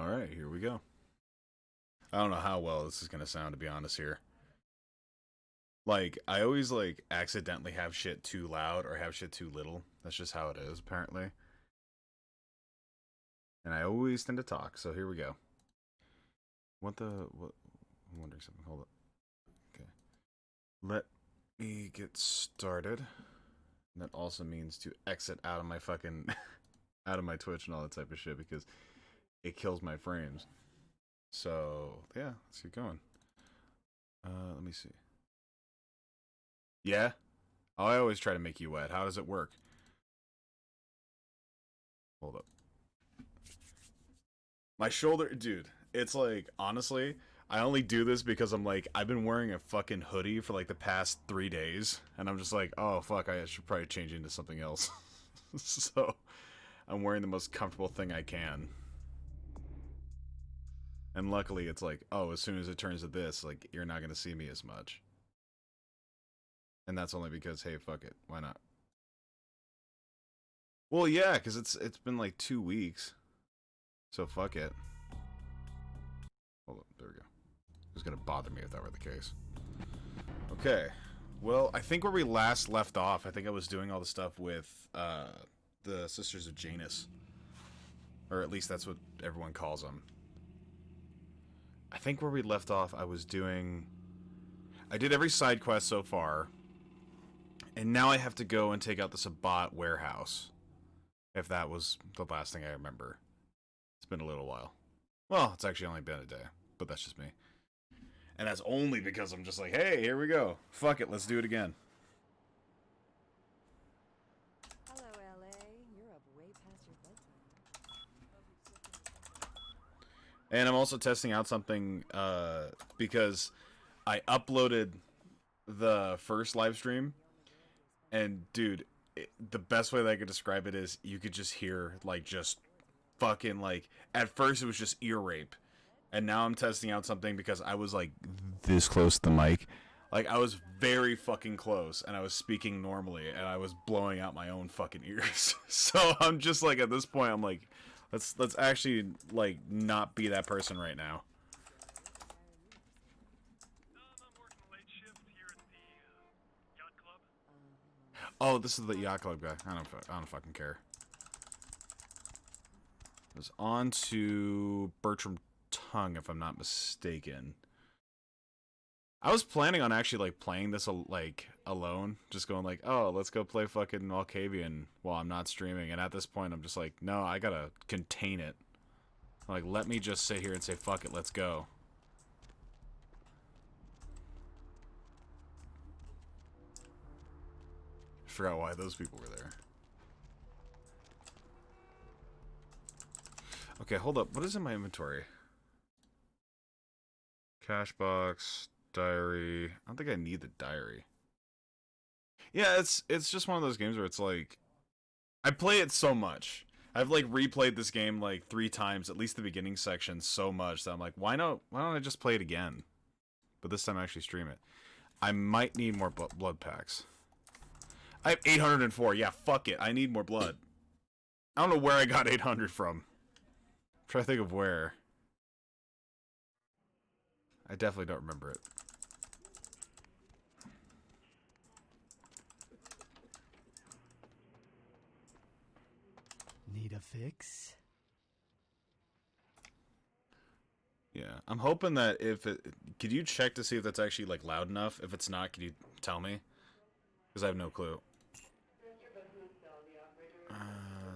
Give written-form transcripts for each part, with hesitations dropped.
Alright, here we go. I don't know how well this is gonna sound, to be honest here. Like, I always, like, accidentally have shit too loud or have shit too little. That's just how it is, apparently. And I always tend to talk, so here we go. What? I'm wondering something. Hold up. Okay. Let me get started. And that also means to exit out of my fucking... out of my Twitch and all that type of shit, because it kills my frames. So, yeah, let's get going. Let me see. Yeah? Oh, I always try to make you wet. How does it work? Hold up. My shoulder, dude, it's like, honestly, I only do this because I'm like, I've been wearing a fucking hoodie for like the past 3 days, and I'm just like, oh, fuck, I should probably change into something else. So, I'm wearing the most comfortable thing I can. And luckily, it's like, oh, as soon as it turns to this, like, you're not gonna see me as much. And that's only because, hey, fuck it, why not? Well, yeah, because it's been like 2 weeks. So fuck it. Hold up, there we go. It was gonna bother me if that were the case. Okay. Well, I think where we last left off, I think I was doing all the stuff with the Sisters of Janus. Or at least that's what everyone calls them. I think where we left off, I did every side quest so far. And now I have to go and take out the Sabat warehouse. If that was the last thing I remember. It's been a little while. Well, it's actually only been a day. But that's just me. And that's only because I'm just like, hey, here we go. Fuck it, let's do it again. Hello, LA. You're up way past your bedtime. And I'm also testing out something because I uploaded the first live stream. And, dude, the best way that I could describe it is you could just hear, like, just fucking, like, at first it was just ear rape. And now I'm testing out something because I was, like, this close to the mic. Like, I was very fucking close, and I was speaking normally, and I was blowing out my own fucking ears. So I'm just, like, at this point, I'm like, let's actually, like, not be that person right now. Oh, this is the yacht club guy. I don't fucking care. It was on to Bertram Tongue, if I'm not mistaken. I was planning on actually, like, playing this, like, alone. Just going like, oh, let's go play fucking Malkavian while I'm not streaming. And at this point, I'm just like, no, I gotta contain it. Like, let me just sit here and say, fuck it, let's go. I forgot why those people were there. Okay, hold up. What is in my inventory? Cash box, diary. I don't think I need the diary. Yeah, it's just one of those games where it's like, I play it so much. I've like replayed this game like 3 times, at least the beginning section, so much that I'm like, why don't I just play it again? But this time I actually stream it. I might need more blood packs. I have 804. Yeah, fuck it. I need more blood. I don't know where I got 800 from. I'm trying to think of where. I definitely don't remember it. Need a fix? Yeah, I'm hoping that if it... Could you check to see if that's actually, like, loud enough? If it's not, could you tell me? Because I have no clue.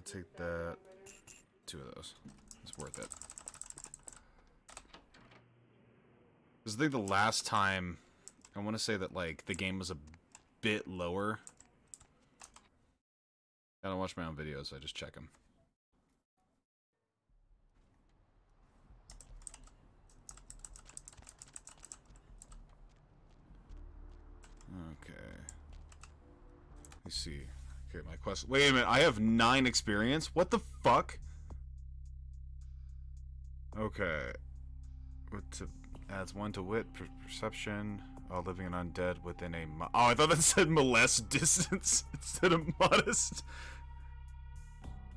Take that. 2 of those. It's worth it. Because I think the last time... I want to say that, like, the game was a bit lower. I don't watch my own videos, I just check them. Okay. Let's see. Okay, my quest. Wait a minute, I have 9 experience? What the fuck? Okay. Adds 1 to wit, perception. Oh, living an undead within a... Oh, I thought that said molest distance instead of modest.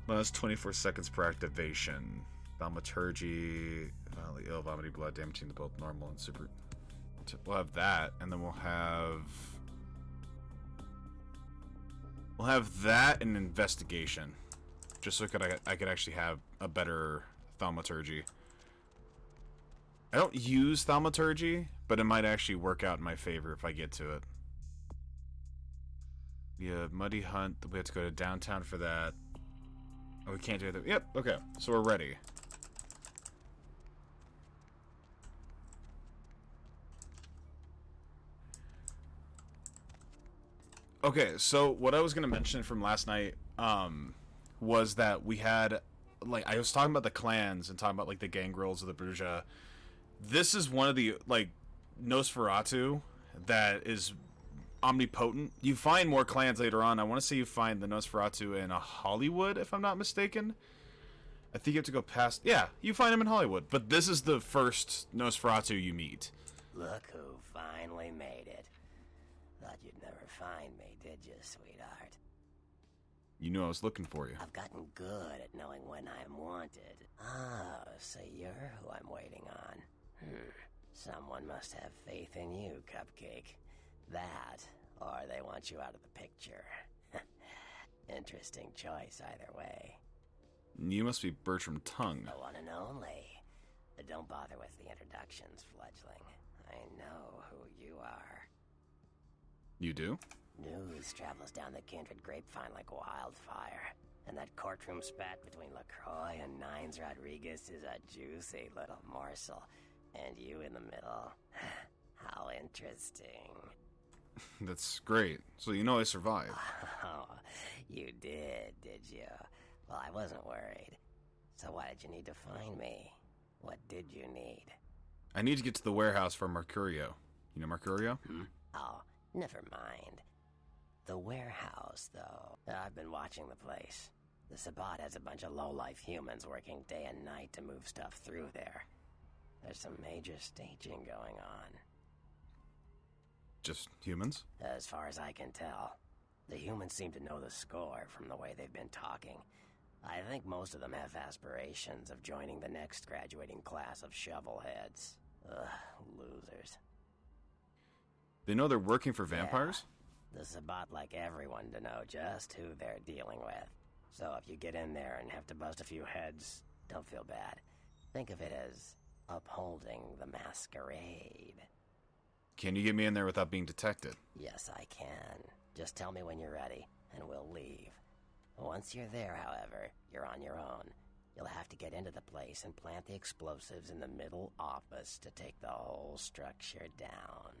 Modest 24 seconds per activation. Thaumaturgy, violently ill, vomiting blood, damaging to both normal and super. We'll have that, and then we'll have that and investigation, just so I could actually have a better thaumaturgy. I don't use thaumaturgy, but it might actually work out in my favor if I get to it. Yeah, Muddy Hunt. We have to go to downtown for that. Oh, we can't do that. Yep, okay. So we're ready. Okay, so what I was going to mention from last night was that we had, like, I was talking about the clans and talking about, like, the gangrels of the Bruja. This is one of the, like, Nosferatu that is omnipotent. You find more clans later on. I want to say you find the Nosferatu in Hollywood, if I'm not mistaken. I think you have to go past... Yeah, you find him in Hollywood. But this is the first Nosferatu you meet. Look who finally made it. Thought you'd never find me, did you, sweetheart? You knew I was looking for you. I've gotten good at knowing when I'm wanted. Ah, so you're who I'm waiting on. Someone must have faith in you, Cupcake. That, or they want you out of the picture. Interesting choice either way. You must be Bertram Tongue. The one and only. But don't bother with the introductions, fledgling. I know who you are. You do? News travels down the kindred grapevine like wildfire. And that courtroom spat between LaCroix and Nines Rodriguez is a juicy little morsel. And you in the middle. How interesting. That's great. So you know I survived. Oh, you did you? Well, I wasn't worried. So why did you need to find me? What did you need? I need to get to the warehouse for Mercurio. You know Mercurio? Oh, never mind. The warehouse, though. I've been watching the place. The Sabbat has a bunch of low-life humans working day and night to move stuff through there. There's some major staging going on. Just humans? As far as I can tell. The humans seem to know the score from the way they've been talking. I think most of them have aspirations of joining the next graduating class of shovelheads. Ugh, losers. They know they're working for vampires? Yeah. The Sabbat like everyone to know just who they're dealing with. So if you get in there and have to bust a few heads, don't feel bad. Think of it as upholding the Masquerade. Can you get me in there without being detected? Yes, I can. Just tell me when you're ready, and we'll leave. Once you're there, however, you're on your own. You'll have to get into the place and plant the explosives in the middle office to take the whole structure down.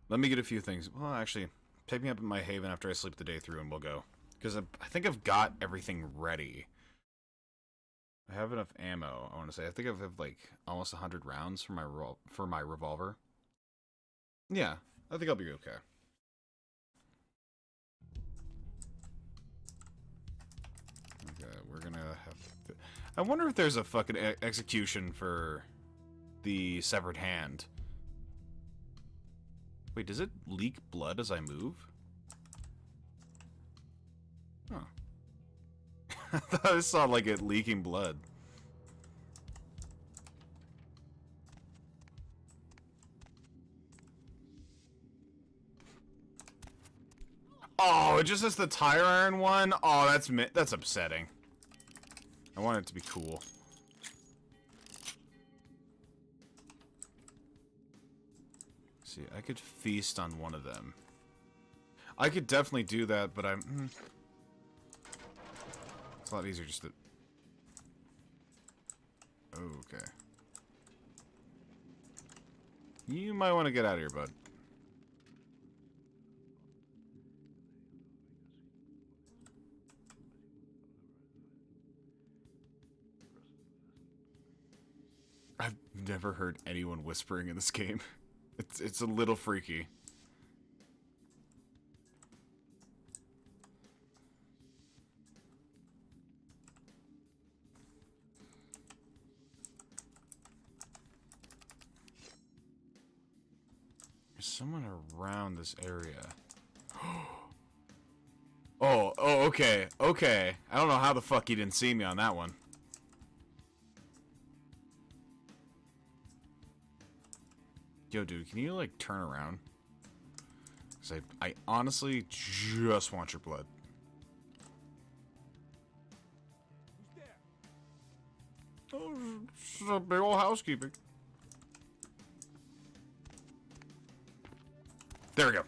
Let me get a few things. Well, actually, pick me up in my haven after I sleep the day through and we'll go. Because I think I've got everything ready. I have enough ammo, I want to say. I think I have like almost 100 rounds for my revolver. Yeah, I think I'll be okay. Okay, we're gonna have to... I wonder if there's a fucking execution for the severed hand. Wait, does it leak blood as I move? Huh. I thought I saw like it leaking blood. Oh, it just has the tire iron one? Oh, that's upsetting. I want it to be cool. See, I could feast on one of them. I could definitely do that, but I'm... It's a lot easier just to... Okay. You might want to get out of here, bud. I've never heard anyone whispering in this game. It's a little freaky. There's someone around this area. Oh, okay, okay. I don't know how the fuck he didn't see me on that one. Yo, dude, can you, like, turn around? Because I honestly just want your blood. Oh, this is a big old housekeeping. There we go.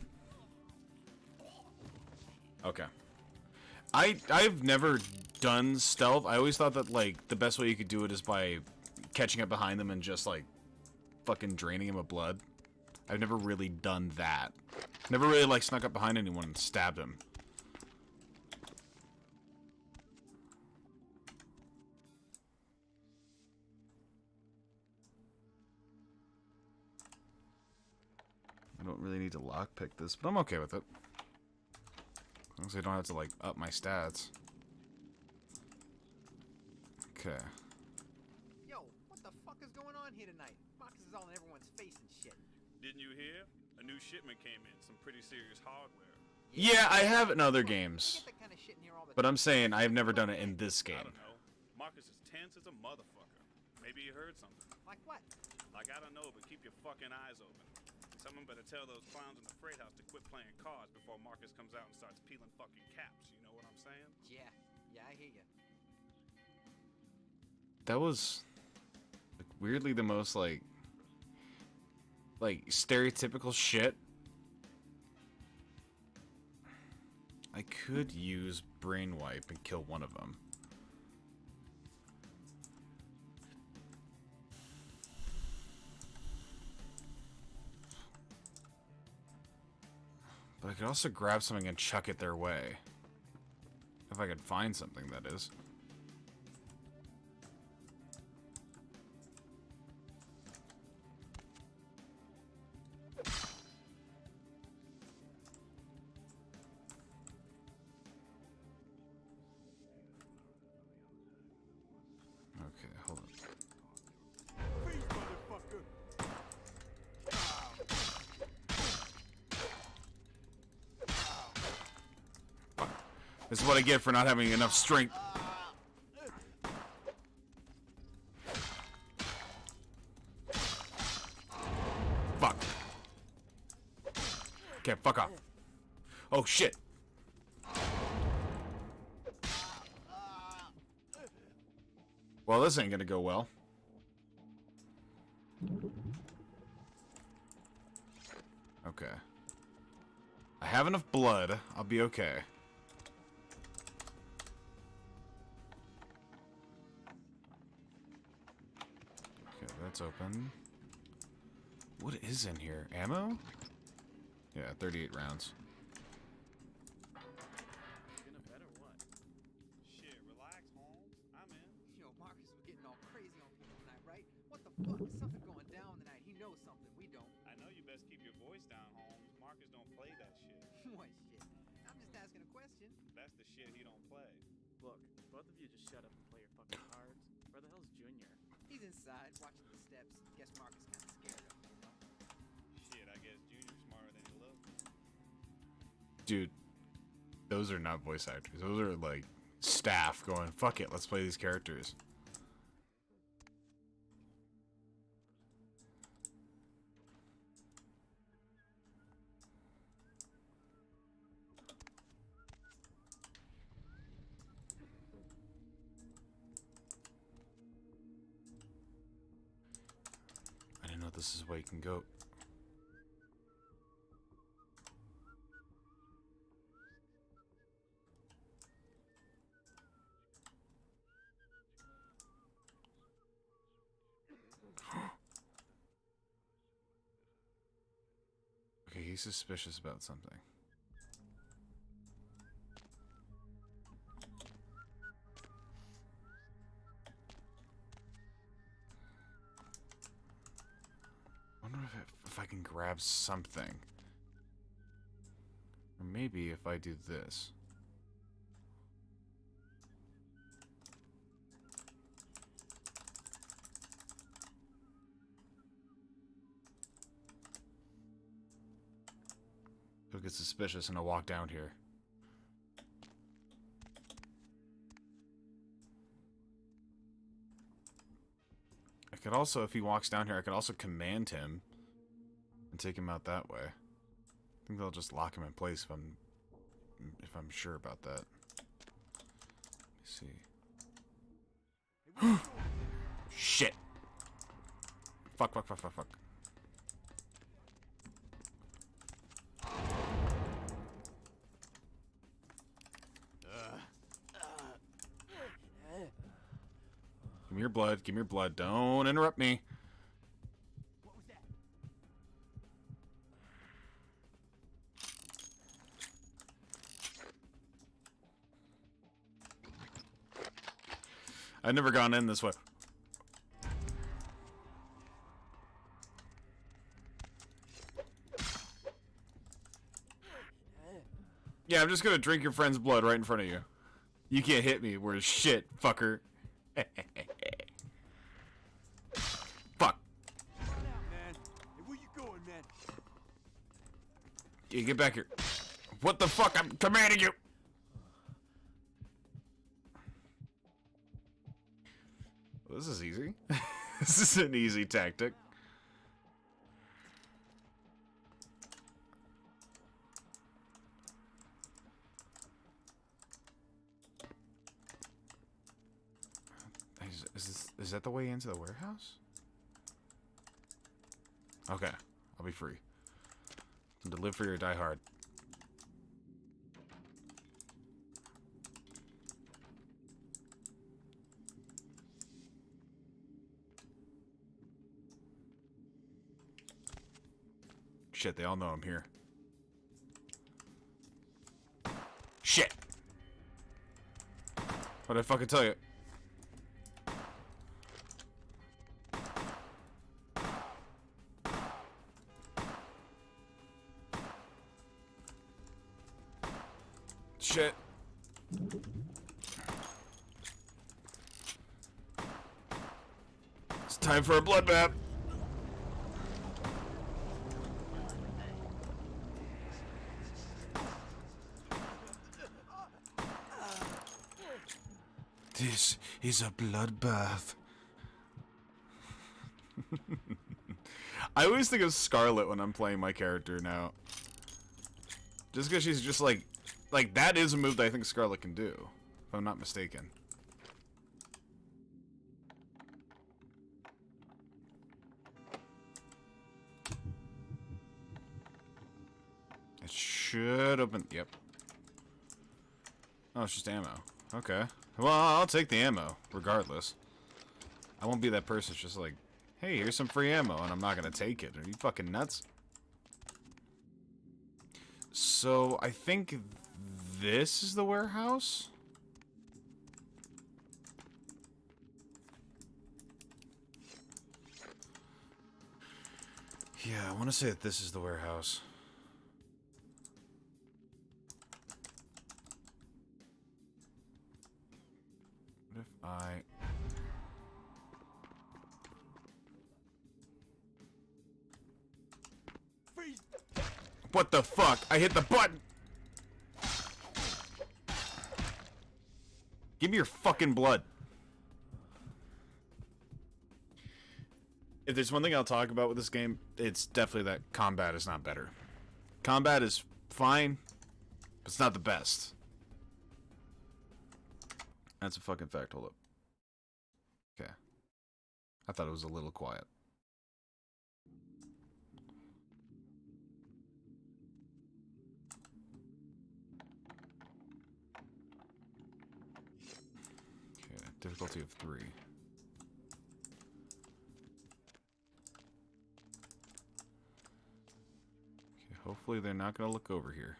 Okay. I've never done stealth. I always thought that, like, the best way you could do it is by catching up behind them and just, like, fucking draining him of blood. I've never really done that. Never really, like, snuck up behind anyone and stabbed him. I don't really need to lockpick this, but I'm okay with it. As long as I don't have to, like, up my stats. Okay. Yo, what the fuck is going on here tonight? Marcus is all in everyone's face and shit. Didn't you hear? A new shipment came in, some pretty serious hardware. Yeah, I have in other We games. get that kind of shit in here all the But I'm time. saying I've never done it in this I game. don't know. Marcus is tense as a motherfucker. Maybe he heard something. Like what? Like, I don't know, but keep your fucking eyes open. Someone better tell those clowns in the freight house to quit playing cards before Marcus comes out and starts peeling fucking caps. You know what I'm saying? Yeah, I hear you. That was like, weirdly the most like stereotypical shit. I could use brain wipe and kill one of them. But I could also grab something and chuck it their way. If I could find something, that is. Okay, hold on. This is what I get for not having enough strength. Fuck. Okay, fuck off. Oh shit. Well, this ain't gonna go well. Okay. I have enough blood. I'll be okay. Okay, that's open. What is in here? Ammo? Yeah, 38 rounds. Gonna bet or what? Shit, relax, Holmes. I'm in. Yo, Marcus was getting all crazy on people tonight, right? What the fuck? There's something going down tonight. He knows something. We don't. I know you best keep your voice down, Holmes. Marcus don't play that shit. What shit? I'm just asking a question. That's the shit he don't play. Look, both of you just shut up and play your fucking cards. Where the hell's Junior? He's inside, watching the steps. Guess Marcus kind of scared of him, you know? Shit, I guess Junior's smarter than he looks. Dude, those are not voice actors. Those are like staff going, fuck it, let's play these characters. I didn't know this is where you can go. Okay, he's suspicious about something. I wonder if I can grab something. Or maybe if I do this. He'll get suspicious and I'll walk down here. I could also, if he walks down here, I could also command him take him out that way. I think they'll just lock him in place if I'm sure about that. Let me see. Shit. Fuck. Give me your blood. Give me your blood. Don't interrupt me. What was that? I've never gone in this way. Yeah, I'm just gonna drink your friend's blood right in front of you. You can't hit me. We're shit, fucker. Fuck. Run out, man. Hey, where you going, man? Yeah, get back here. What the fuck? I'm commanding you. Well, this is easy. This is an easy tactic. Is that the way into the warehouse? Okay, I'll be free. To live free or die hard. Shit, they all know I'm here. Shit! What'd I fucking tell you? Shit. It's time for a bloodbath. This is a bloodbath. I always think of Scarlet when I'm playing my character now. Just because she's just like that is a move that I think Scarlet can do, if I'm not mistaken. It should open. Yep. Oh, it's just ammo. Okay. Well, I'll take the ammo, regardless. I won't be that person that's just like, hey, here's some free ammo, and I'm not gonna take it. Are you fucking nuts? So, I think this is the warehouse? Yeah, I want to say that this is the warehouse. What if I... Freeze! What the fuck? I hit the button! Give me your fucking blood. If there's one thing I'll talk about with this game, it's definitely that combat is not better. Combat is fine, but it's not the best. That's a fucking fact. Hold up. Okay. I thought it was a little quiet. Okay, difficulty of 3. Okay, hopefully they're not gonna look over here.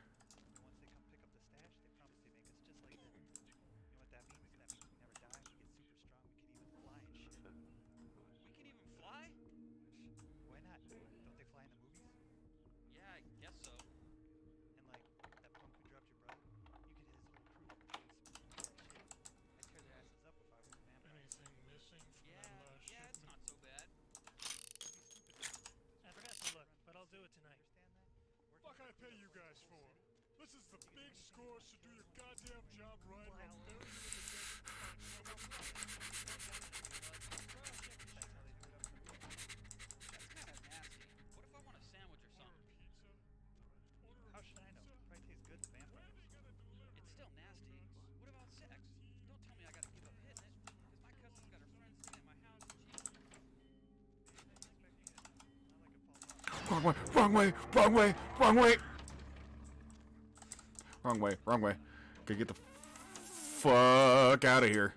Wrong way, wrong way, wrong way, wrong way. Wrong way, wrong way. Gotta get the fuck out of here.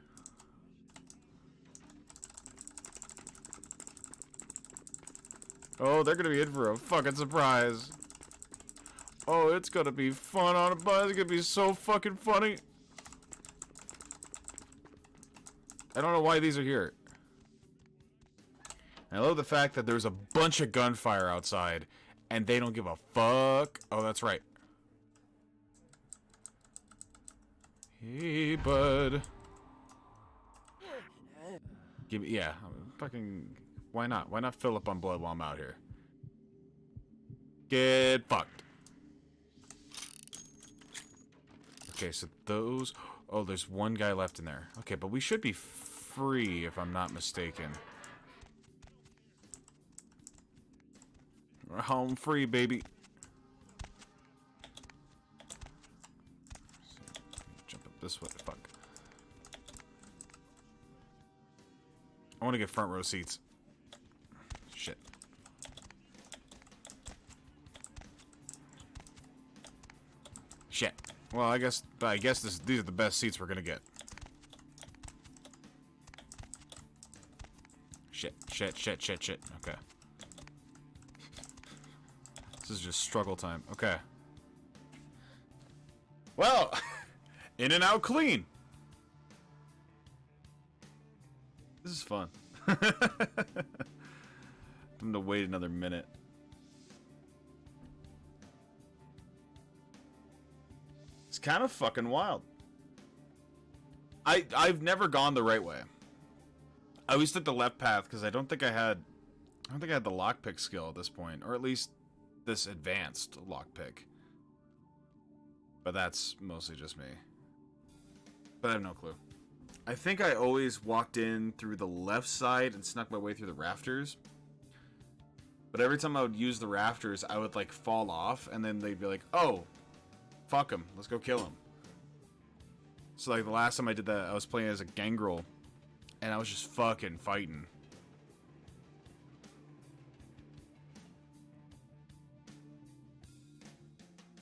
Oh, they're gonna be in for a fucking surprise. Oh, it's gonna be fun on a bus. It's gonna be so fucking funny. I don't know why these are here. I love the fact that there's a bunch of gunfire outside, and they don't give a fuck. Oh, that's right. Hey, bud. Give me, yeah, fucking. Why not? Why not fill up on blood while I'm out here? Get fucked. Okay, so those. Oh, there's one guy left in there. Okay, but we should be free if I'm not mistaken. We're home free, baby. Jump up this way. Fuck. I want to get front row seats. Shit. Shit. Well, I guess these are the best seats we're gonna get. Shit. Okay. This is just struggle time. Okay. Well, in and out clean. This is fun. I'm gonna wait another minute. It's kind of fucking wild. I've never gone the right way. I always took the left path because I don't think I had the lockpick skill at this point, or at least this advanced lockpick. But that's mostly just me. But I have no clue. I think I always walked in through the left side and snuck my way through the rafters. But every time I would use the rafters, I would like fall off, and then they'd be like, "Oh, fuck him, let's go kill him." So like the last time I did that, I was playing as a gangrel, and I was just fucking fighting.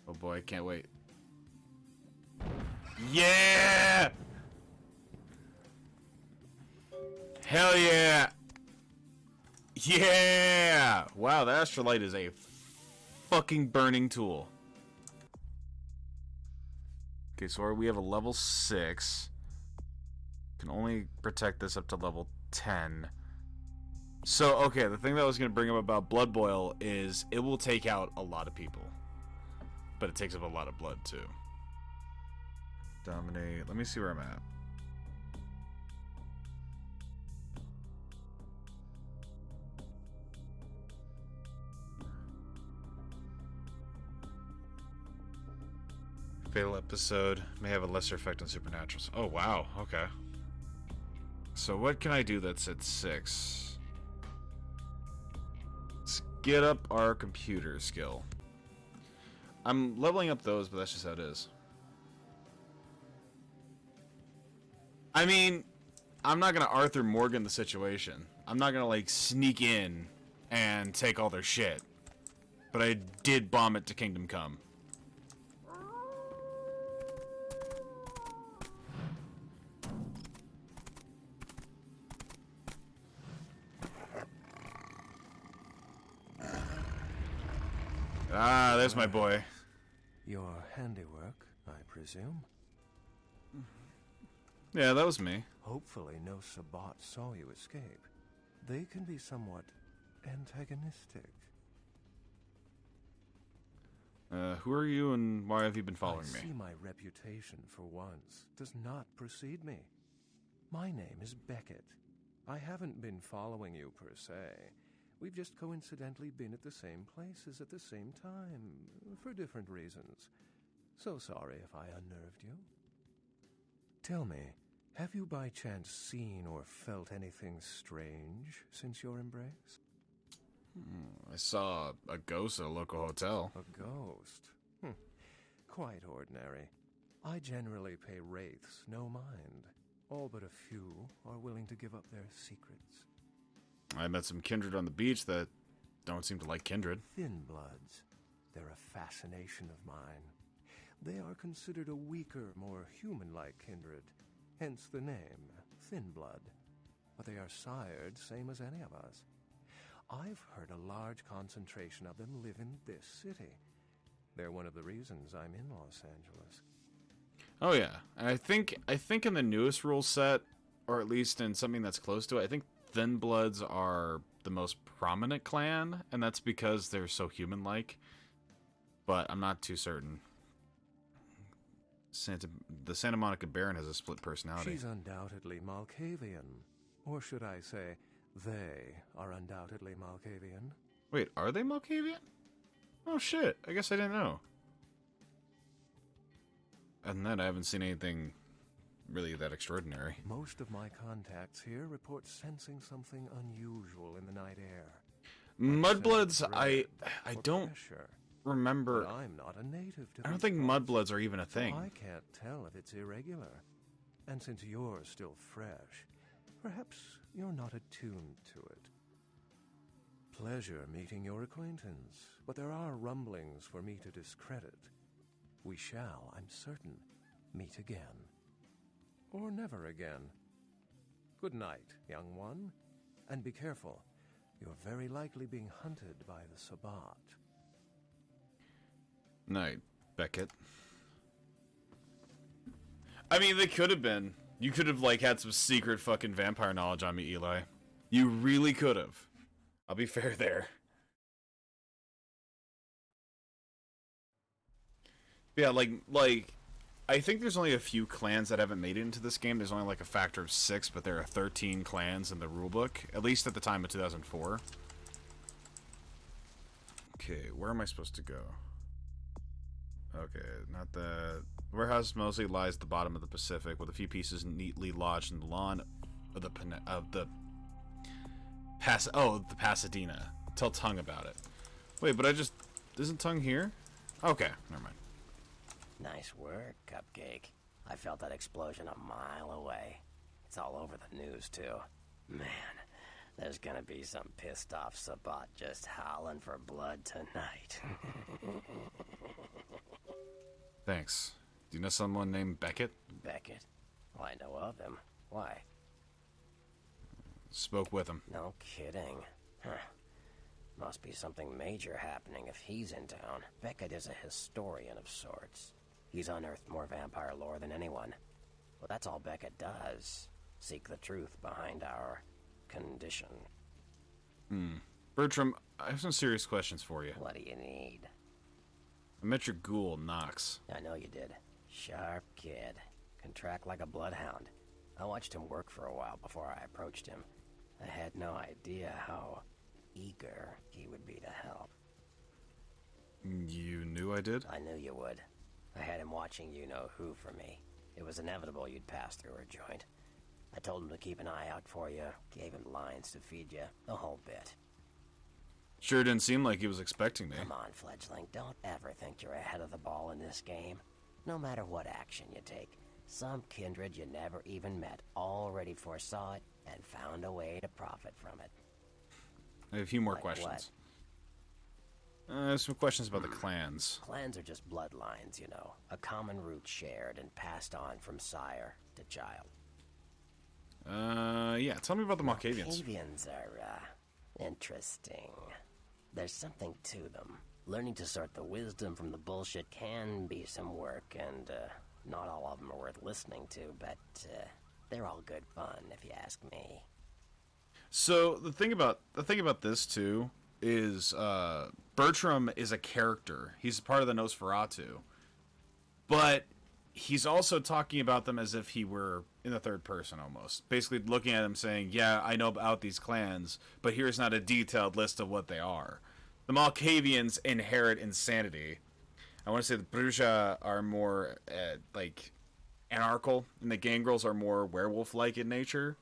Oh boy, I can't wait. Yeah! Hell yeah! Yeah! Wow, the Astrolight is a fucking burning tool. Okay, so we have a level 6. Can only protect this up to level 10. So, okay, the thing that I was going to bring up about Blood Boil is it will take out a lot of people. But it takes up a lot of blood, too. Dominate. Let me see where I'm at. Fatal episode may have a lesser effect on supernaturals. Oh, wow. Okay. So what can I do that's at 6? Let's get up our computer skill. I'm leveling up those, but that's just how it is. I mean, I'm not going to Arthur Morgan the situation. I'm not going to, like, sneak in and take all their shit. But I did bomb it to Kingdom Come. Ah, there's my boy. Your handiwork, I presume? Yeah, that was me. Hopefully no Sabbat saw you escape. They can be somewhat antagonistic. Who are you and why have you been following me? I see my reputation for once does not precede me. My name is Beckett. I haven't been following you per se. We've just coincidentally been at the same places at the same time, for different reasons. So sorry if I unnerved you. Tell me, have you by chance seen or felt anything strange since your embrace? I saw a ghost at a local hotel. A ghost? Quite ordinary. I generally pay wraiths no mind. All but a few are willing to give up their secrets. I met some kindred on the beach that don't seem to like kindred. Thin bloods. They're a fascination of mine. They are considered a weaker, more human-like kindred, hence the name, Thin Blood. But they are sired same as any of us. I've heard a large concentration of them live in this city. They're one of the reasons I'm in Los Angeles. Oh yeah, and I think in the newest rule set, or at least in something that's close to it, I think Thin Bloods are the most prominent clan, and that's because they're so human-like. But I'm not too certain. The Santa Monica Baron has a split personality. She's undoubtedly Malkavian. Or should I say, they are undoubtedly Malkavian. Wait, are they Malkavian? Oh shit, I guess I didn't know. Other than that, I haven't seen anything really that extraordinary. Most of my contacts here report sensing something unusual in the night air. Mudbloods, I Or don't pressure. remember. But I'm not a native to I don't these think parts, mudbloods are even a so thing. I can't tell if it's irregular. And since you're still fresh, perhaps you're not attuned to it. Pleasure meeting your acquaintance, but there are rumblings for me to discredit. We shall, I'm certain, meet again. Or never again. Good night, young one. And be careful. You're very likely being hunted by the Sabbat. Night, Beckett. I mean, they could have been. You could have, like, had some secret fucking vampire knowledge on me, Eli. You really could have. I'll be fair there. Yeah, like, I think there's only a few clans that haven't made it into this game. There's only, like, a factor of 6, but there are 13 clans in the rulebook, at least at the time of 2004. Okay, where am I supposed to go? Okay, not that. The warehouse mostly lies at the bottom of the Pacific, with a few pieces neatly lodged in the lawn of the Pasadena. Tell Tongue about it. Wait, but isn't Tongue here? Okay, never mind. Nice work, Cupcake. I felt that explosion a mile away. It's all over the news, too. Man, there's gonna be some pissed off Sabbat just howling for blood tonight. Thanks. Do you know someone named Beckett? Beckett? Well, I know of him. Why? Spoke with him. No kidding. Huh. Must be something major happening if he's in town. Beckett is a historian of sorts. He's unearthed more vampire lore than anyone. Well, that's all Beckett does. Seek the truth behind our condition. Bertram, I have some serious questions for you. What do you need? I met your ghoul, Knox. I know you did. Sharp kid. Can track like a bloodhound. I watched him work for a while before I approached him. I had no idea how eager he would be to help. You knew I did? I knew you would. I had him watching you-know-who for me. It was inevitable you'd pass through her joint. I told him to keep an eye out for you, gave him lines to feed you, the whole bit. Sure didn't seem like he was expecting me. Come on, fledgling, don't ever think you're ahead of the ball in this game. No matter what action you take, some kindred you never even met already foresaw it and found a way to profit from it. I have a few more Like questions. Some questions about the clans. Clans are just bloodlines, you know. A common root shared and passed on from sire to child. Yeah, tell me about the Malkavians. Malkavians are, interesting. There's something to them. Learning to sort the wisdom from the bullshit can be some work, and, not all of them are worth listening to, but, they're all good fun, if you ask me. So the thing about this too is Bertram is a character. He's part of the Nosferatu, but he's also talking about them as if he were in the third person almost. Basically looking at them saying, yeah, I know about these clans, but here's not a detailed list of what they are. The Malkavians inherit insanity. I want to say the Bruja are more, like, anarchical, and the Gangrels are more werewolf-like in nature.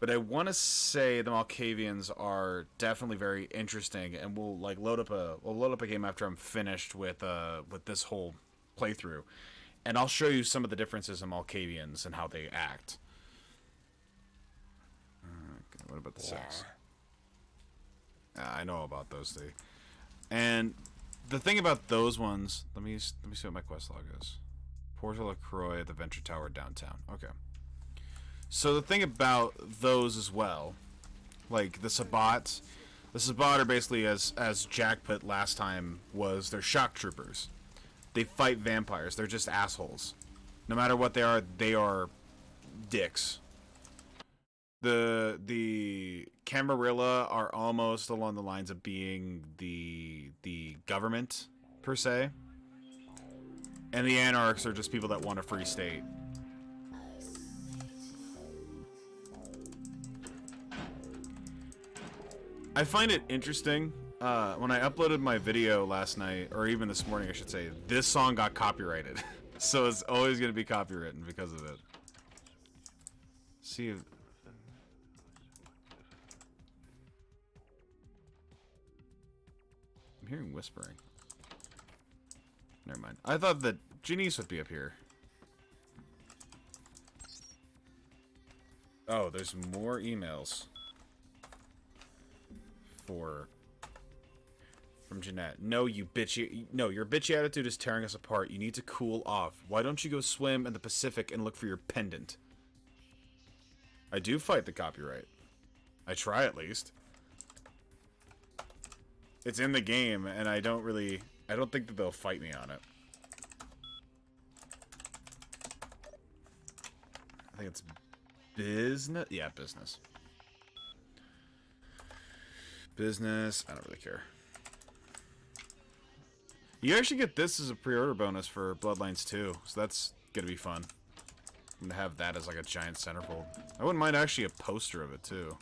But I want to say the Malkavians are definitely very interesting, and we'll load up a game after I'm finished with this whole playthrough, and I'll show you some of the differences in Malkavians and how they act. Okay, what about the sex? I know about those three. And the thing about those ones, let me see what my quest log is. Portal LaCroix at the Venture Tower downtown. Okay. So the thing about those as well, like the Sabat are basically, as Jack put last time, was they're shock troopers. They fight vampires. They're just assholes. No matter what they are dicks. The Camarilla are almost along the lines of being the government, per se. And the Anarchs are just people that want a free state. I find it interesting. When I uploaded my video last night, or even this morning, I should say, this song got copyrighted. So it's always going to be copywritten because of it. See if... I'm hearing whispering. Never mind. I thought that Janice would be up here. Oh, there's more emails. From Jeanette. No, you bitchy. No, your bitchy attitude is tearing us apart. You need to cool off. Why don't you go swim in the Pacific and look for your pendant? I do fight the copyright. I try at least. It's in the game, and I don't think that they'll fight me on it. I think it's business. Yeah, business. Business. I don't really care. You actually get this as a pre-order bonus for Bloodlines 2, so that's gonna be fun. I'm gonna have that as like a giant centerfold. I wouldn't mind actually a poster of it too.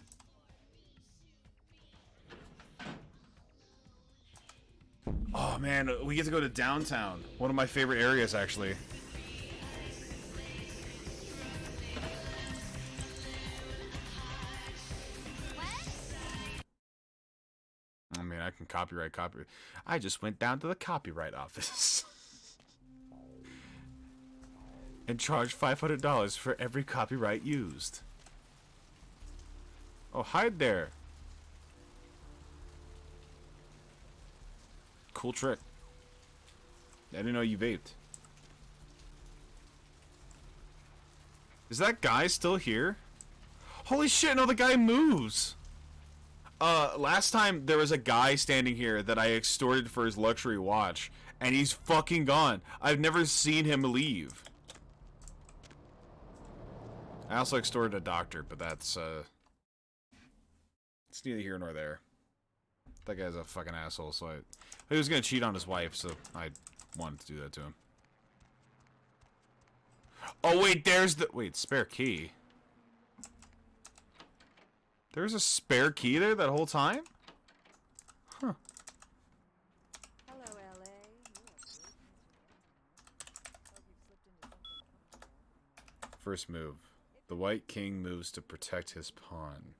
Oh man, we get to go to downtown. One of my favorite areas, actually. I mean, I can copyright. I just went down to the copyright office and charged $500 for every copyright used. Oh, hide there. Cool trick. I didn't know you vaped. Is that guy still here? Holy shit, no, the guy moves! Last time there was a guy standing here that I extorted for his luxury watch, and he's fucking gone. I've never seen him leave. I also extorted a doctor, but that's, it's neither here nor there. That guy's a fucking asshole, so he was gonna cheat on his wife, so I wanted to do that to him. Oh wait, there's the... Wait, spare key? There's a spare key there that whole time? Huh. Hello, LA. Hope you've slipped into something comfortable. First move. The White King moves to protect his pawn.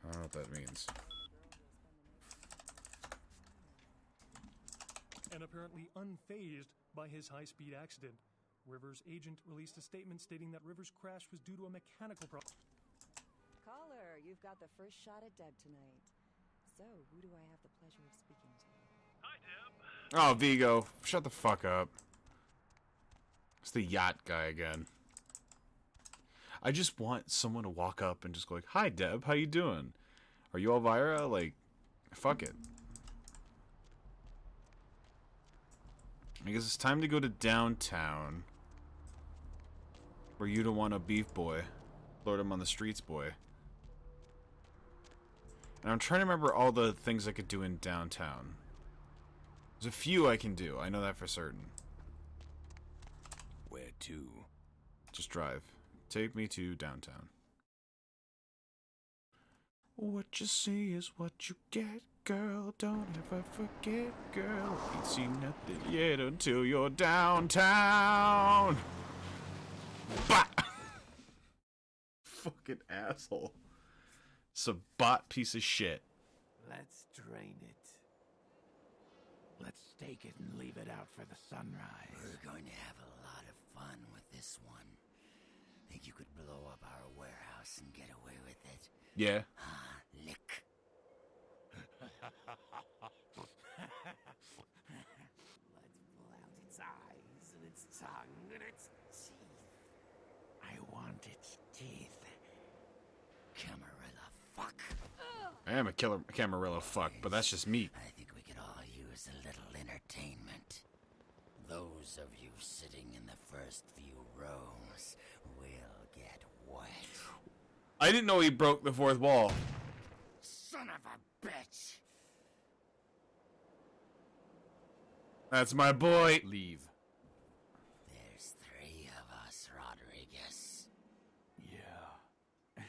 I don't know what that means. And apparently unfazed by his high-speed accident. Rivers' agent released a statement stating that Rivers' crash was due to a mechanical problem. Caller, you've got the first shot at Deb tonight. So, who do I have the pleasure of speaking to? Hi, Deb. Oh, Vigo. Shut the fuck up. It's the yacht guy again. I just want someone to walk up and just go like, "Hi, Deb. How you doing? Are you Elvira?" Like, fuck it. I guess it's time to go to downtown. Where you don't want a beef boy. Lord him on the streets boy. And I'm trying to remember all the things I could do in downtown. There's a few I can do. I know that for certain. Where to? Just drive. Take me to downtown. What you see is what you get, girl. Don't ever forget, girl. Ain't seen nothing yet until you're downtown. Bah! Fucking asshole. Sabat piece of shit. Let's drain it. Let's stake it and leave it out for the sunrise. We're going to have a lot of fun with this one. Think you could blow up our warehouse and get away with it? Yeah. Ah, lick. tongue and its teeth. I want its teeth. Camarilla fuck. I am a killer Camarilla fuck, but that's just me. I think we could all use a little entertainment. Those of you sitting in the first few rows will get wet. I didn't know he broke the fourth wall. Son of a bitch! That's my boy. Leave. There's 3 of us, Rodriguez. Yeah.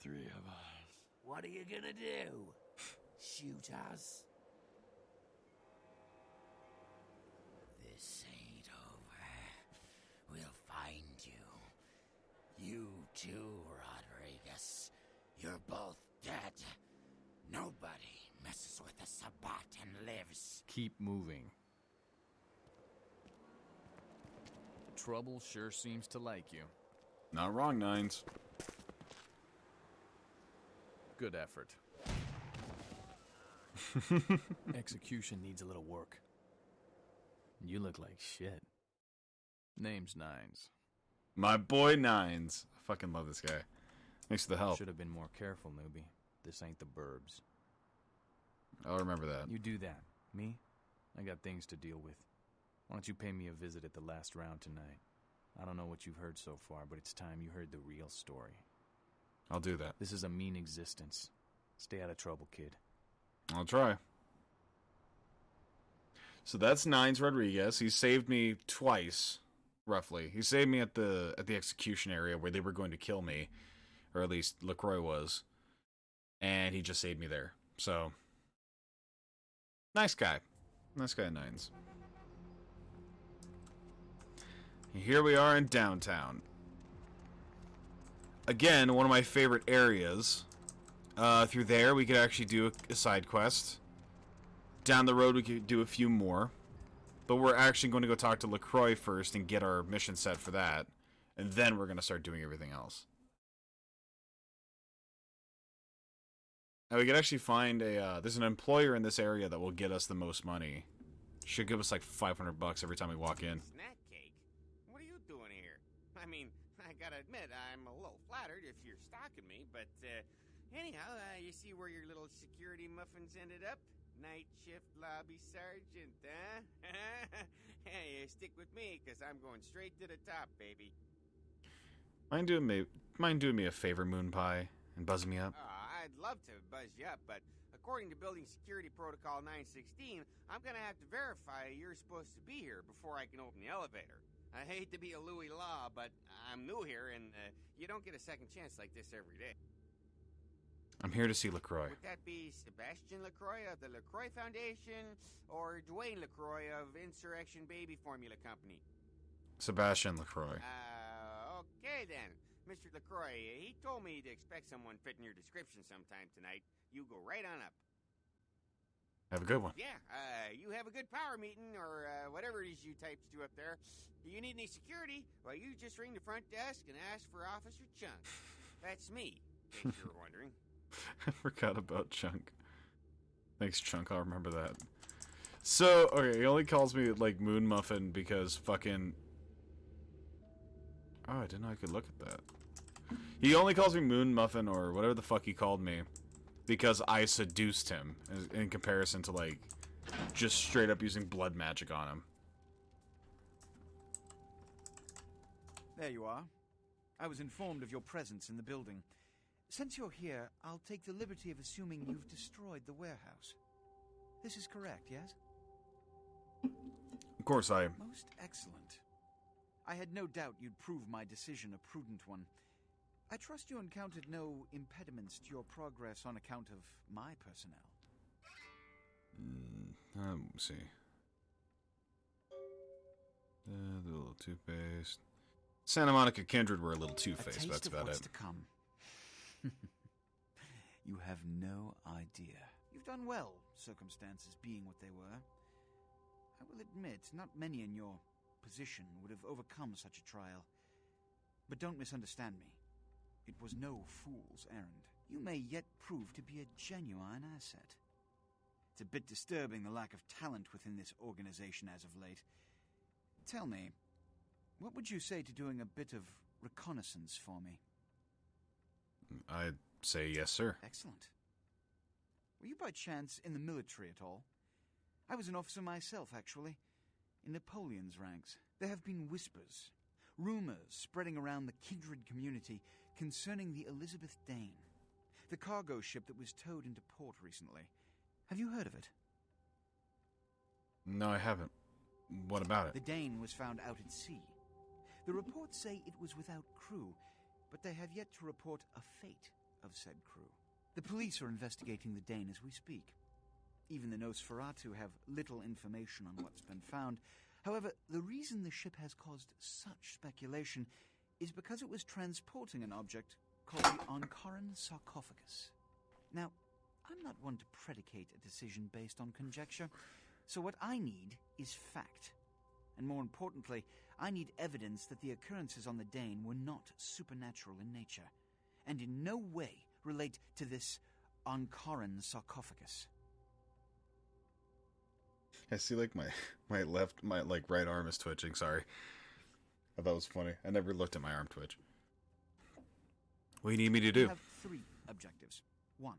3 of us. What are you gonna do? Shoot us? This ain't over. We'll find you. You too, Rodriguez. You're both dead. Nobody messes with a Sabbat and lives. Keep moving. Trouble sure seems to like you. Not wrong, Nines. Good effort. Execution needs a little work. You look like shit. Name's Nines. My boy Nines. I fucking love this guy. Thanks for the help. Should have been more careful, newbie. This ain't the burbs. I'll remember that. You do that. Me? I got things to deal with. Why don't you pay me a visit at the last round tonight? I don't know what you've heard so far, but it's time you heard the real story. I'll do that. This is a mean existence. Stay out of trouble, kid. I'll try. So that's Nines Rodriguez. He saved me twice, roughly. He saved me at the execution area where they were going to kill me, or at least LaCroix was, and he just saved me there. So, nice guy. Nice guy, Nines. Here we are in downtown. Again, one of my favorite areas. Through there, we could actually do a side quest. Down the road, we could do a few more. But we're actually going to go talk to LaCroix first and get our mission set for that. And then we're going to start doing everything else. Now, we could actually find a... there's an employer in this area that will get us the most money. Should give us like $500 every time we walk in. Snack cake? What are you doing here? I mean, I gotta admit, I'm a little flattered if you're stalking me, but, anyhow, you see where your little security muffins ended up? Night shift lobby sergeant, huh? Hey, stick with me, because I'm going straight to the top, baby. Mind doing me a favor, Moon Pie, and buzzing me up? I'd love to buzz you up, but according to Building Security Protocol 916, I'm gonna have to verify you're supposed to be here before I can open the elevator. I hate to be a Louis Law, but I'm new here, and you don't get a second chance like this every day. I'm here to see LaCroix. Would that be Sebastian LaCroix of the LaCroix Foundation, or Dwayne LaCroix of Insurrection Baby Formula Company? Sebastian LaCroix. Okay then. Mr. LaCroix, he told me to expect someone fitting your description sometime tonight. You go right on up. Have a good one. Yeah, you have a good power meeting, or whatever it is you types do up there. Do you need any security? Well, you just ring the front desk and ask for Officer Chunk. That's me, in case you were wondering. I forgot about Chunk. Thanks, Chunk. I'll remember that. So, okay, he only calls me, like, Moon Muffin because fucking... Oh, I didn't know I could look at that. He only calls me Moon Muffin, or whatever the fuck he called me, because I seduced him, in comparison to, like, just straight up using blood magic on him. There you are. I was informed of your presence in the building. Since you're here, I'll take the liberty of assuming you've destroyed the warehouse. This is correct, yes? Of course I... Most excellent. I had no doubt you'd prove my decision a prudent one. I trust you encountered no impediments to your progress on account of my personnel. Let me see. The little toothpaste. Santa Monica Kindred were a little two-faced, that's about it. To come. You have no idea. You've done well, circumstances being what they were. I will admit, not many in your position would have overcome such a trial. But don't misunderstand me. It was no fool's errand. You may yet prove to be a genuine asset. It's a bit disturbing, the lack of talent within this organization as of late. Tell me, what would you say to doing a bit of reconnaissance for me? I'd say yes, sir. Excellent. Were you by chance in the military at all? I was an officer myself, actually, in Napoleon's ranks. There have been whispers, rumors spreading around the kindred community concerning the Elizabeth Dane, the cargo ship that was towed into port recently. Have you heard of it? No, I haven't. What about it? The Dane was found out at sea. The reports say it was without crew, but they have yet to report a fate of said crew. The police are investigating the Dane as we speak. Even the Nosferatu have little information on what's been found. However, the reason the ship has caused such speculation is because it was transporting an object called the Ankaran sarcophagus. Now, I'm not one to predicate a decision based on conjecture, so what I need is fact. And more importantly, I need evidence that the occurrences on the Dane were not supernatural in nature, and in no way relate to this Ankaran sarcophagus. I see, like, my right arm is twitching, sorry. I thought it was funny. I never looked at my arm twitch. What do you need me to do? I have 3 objectives. 1.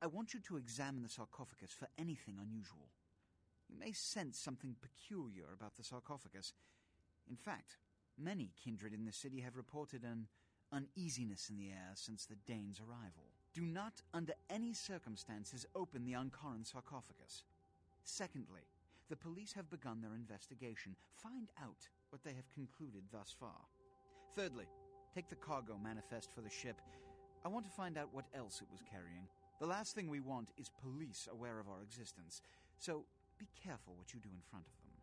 I want you to examine the sarcophagus for anything unusual. You may sense something peculiar about the sarcophagus. In fact, many kindred in the city have reported an uneasiness in the air since the Dane's arrival. Do not, under any circumstances, open the Ankaran sarcophagus. Secondly, the police have begun their investigation. Find out what they have concluded thus far. Thirdly, take the cargo manifest for the ship. I want to find out what else it was carrying. The last thing we want is police aware of our existence, so be careful what you do in front of them.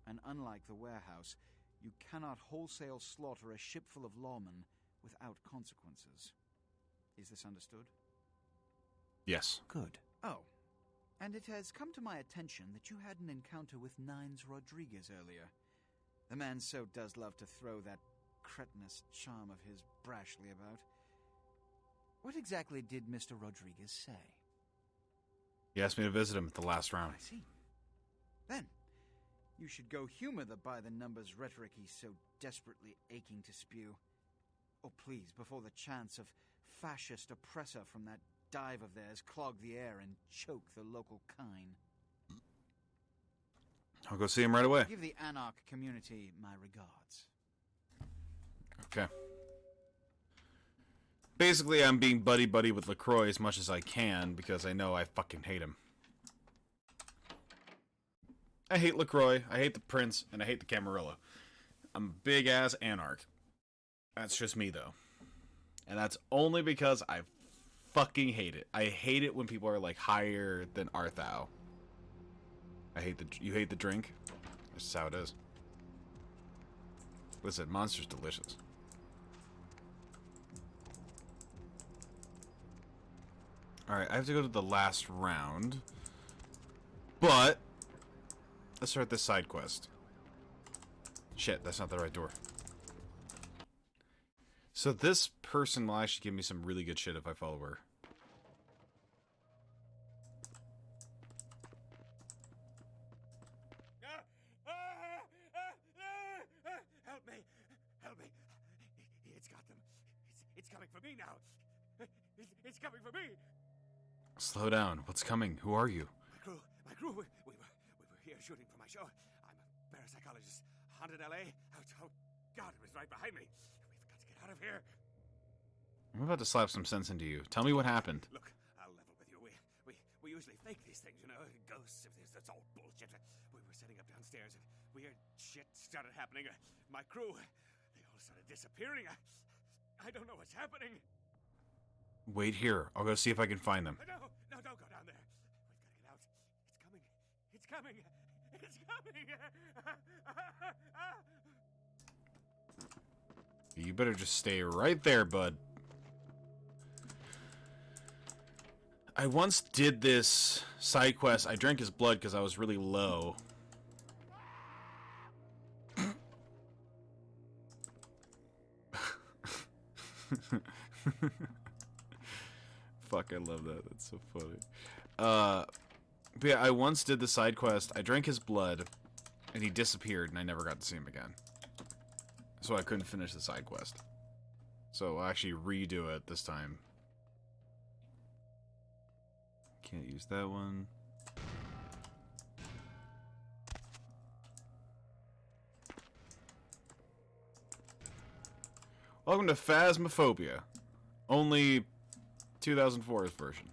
And unlike the warehouse, you cannot wholesale slaughter a ship full of lawmen without consequences. Is this understood? Yes. Good. Oh, and it has come to my attention that you had an encounter with Nines Rodriguez earlier. The man so does love to throw that cretinous charm of his brashly about. What exactly did Mr. Rodriguez say? He asked me to visit him at the last round. I see. Then, you should go humor the by-the-numbers rhetoric he's so desperately aching to spew. Oh, please, before the chance of fascist oppressor from that dive of theirs clog the air and choke the local kine. I'll go see him right away. Give the Anarch community my regards. Okay. Basically, I'm being buddy-buddy with LaCroix as much as I can, because I know I fucking hate him. I hate LaCroix, I hate the Prince, and I hate the Camarilla. I'm a big-ass Anarch. That's just me, though. And that's only because I fucking hate it. I hate it when people are, like, higher than Arthau. You hate the drink? That's just how it is. Listen, Monster's delicious. Alright, I have to go to the last round. But let's start this side quest. Shit, that's not the right door. So this person will actually give me some really good shit if I follow her. Help me! Help me! It's got them. It's coming for me now. It's coming for me. Slow down. What's coming? Who are you? My crew. We were here shooting for my show. I'm a parapsychologist. Haunted LA. Oh, God, it was right behind me. We've got to get out of here. I'm about to slap some sense into you. Tell me what happened. Look, I'll level with you. We usually fake these things, you know, ghosts. That's all bullshit. We were setting up downstairs, and weird shit started happening. My crew, they all started disappearing. I don't know what's happening. Wait here. I'll go see if I can find them. No, don't go down there. We've got to get out. It's coming. It's coming. You better just stay right there, bud. I once did this side quest. I drank his blood because I was really low. Fuck, I love that. That's so funny. But yeah, I once did the side quest. I drank his blood, and he disappeared, and I never got to see him again. So I couldn't finish the side quest. So I'll actually redo it this time. Can't use that one. Welcome to Phasmophobia. Only 2004's version.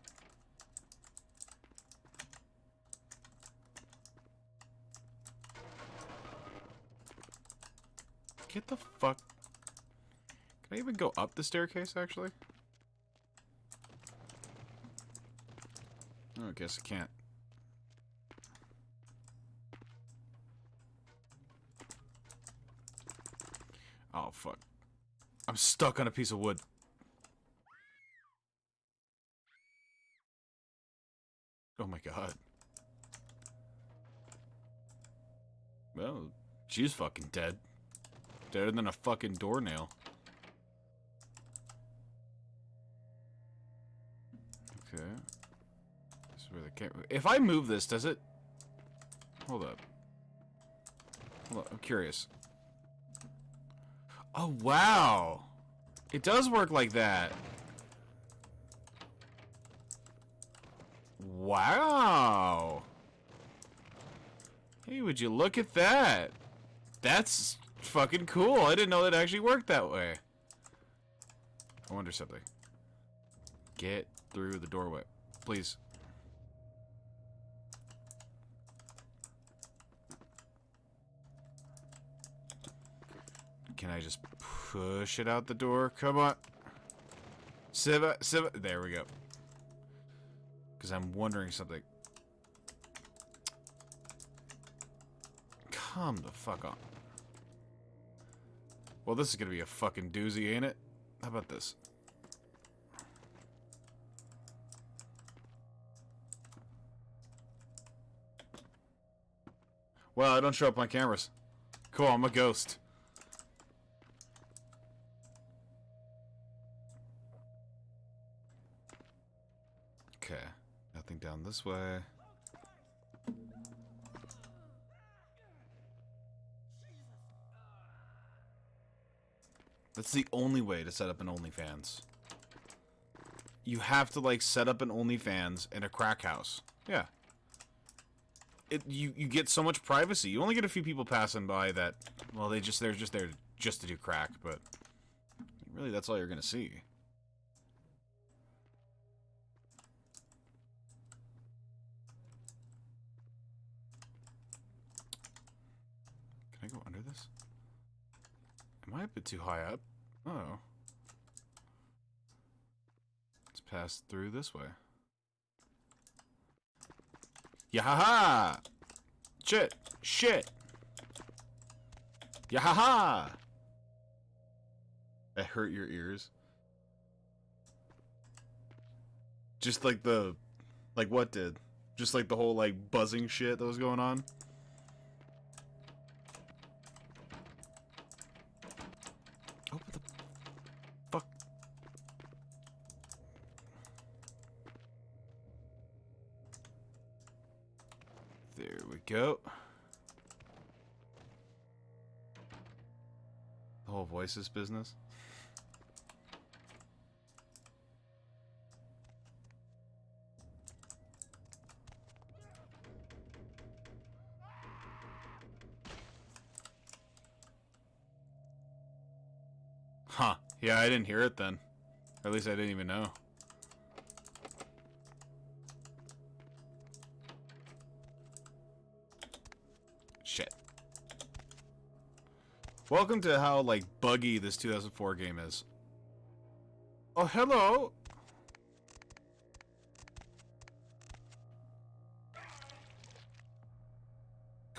Get the fuck... Can I even go up the staircase, actually? Oh, I guess I can't. Oh, fuck. I'm stuck on a piece of wood. Oh my god. Well, she's fucking dead. Deader than a fucking doornail. Okay. This is where the camera... If I move this, does it... Hold up. Hold up, I'm curious. Oh, wow! It does work like that. Wow! Hey, would you look at that? That's fucking cool. I didn't know it actually worked that way. I wonder something. Get through the doorway. Please. Can I just push it out the door? Come on. Siva. There we go. Because I'm wondering something. Come the fuck on. Well, this is gonna be a fucking doozy, ain't it? How about this? Well, I don't show up on cameras. Cool, I'm a ghost. Okay, nothing down this way. That's the only way to set up an OnlyFans. You have to, like, set up an OnlyFans in a crack house. Yeah. You get so much privacy. You only get a few people passing by that, well, they're just there just to do crack, but really that's all you're gonna see. Can I go under this? Am I a bit too high up? Oh. Let's pass through this way. Yahaha! Shit! Shit! Yahaha! That hurt your ears? Just like the... Like what did? Just like the whole, like, buzzing shit that was going on? Oh, what the fuck? There we go. The whole voices business. Huh. Yeah, I didn't hear it then. Or at least I didn't even know. Shit. Welcome to how, like, buggy this 2004 game is. Oh, hello!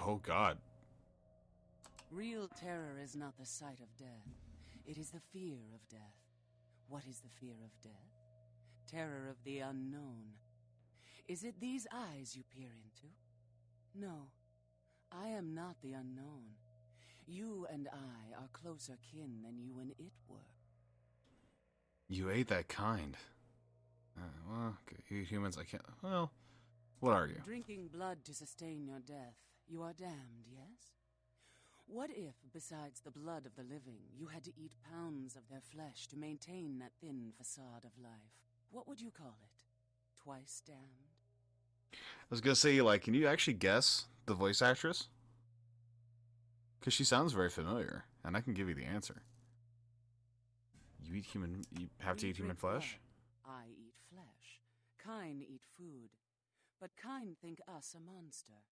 Oh, God. Real terror is not the sight of death. It is the fear of death. What is the fear of death? Terror of the unknown. Is it these eyes you peer into? No. I am not the unknown. You and I are closer kin than you and it were. You ate that kind. Well, okay, you humans, I can't... Well, What are you? Drinking blood to sustain your death, you are damned, yes? What if, besides the blood of the living, you had to eat pounds of their flesh to maintain that thin facade of life? What would you call it? Twice damned? I was gonna say, like, can you actually guess the voice actress? Because she sounds very familiar, and I can give you the answer. You have to eat human flesh? Blood. I eat flesh. Kine eat food. But Kine think us a monster.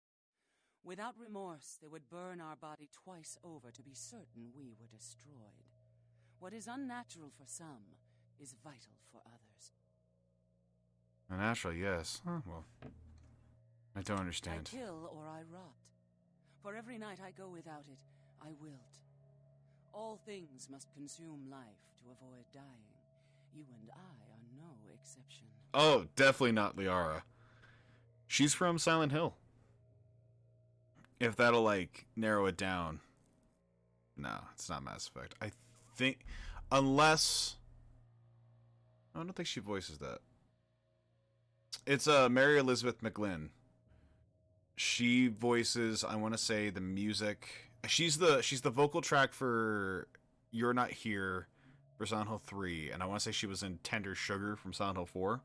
Without remorse, they would burn our body twice over to be certain we were destroyed. What is unnatural for some is vital for others. Unnatural, yes. Huh, well, I don't understand. I kill or I rot. For every night I go without it, I wilt. All things must consume life to avoid dying. You and I are no exception. Oh, definitely not Liara. She's from Silent Hill. If that'll, like, narrow it down. No, it's not Mass Effect. I think, unless... I don't think she voices that. It's Mary Elizabeth McGlynn. She voices, I want to say, the music. She's the vocal track for You're Not Here for Silent Hill 3, and I want to say she was in Tender Sugar from Silent Hill 4.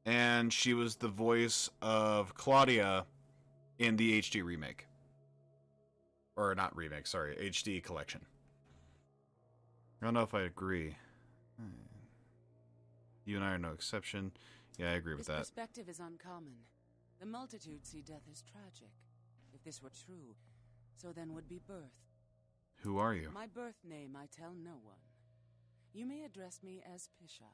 And she was the voice of Claudia in the HD remake. Or not remake, sorry, HD collection. I don't know if I agree. You and I are no exception. Yeah, I agree with that. This perspective is uncommon. The multitude see death as tragic. If this were true, so then would be birth. Who are you? My birth name I tell no one. You may address me as Pisha.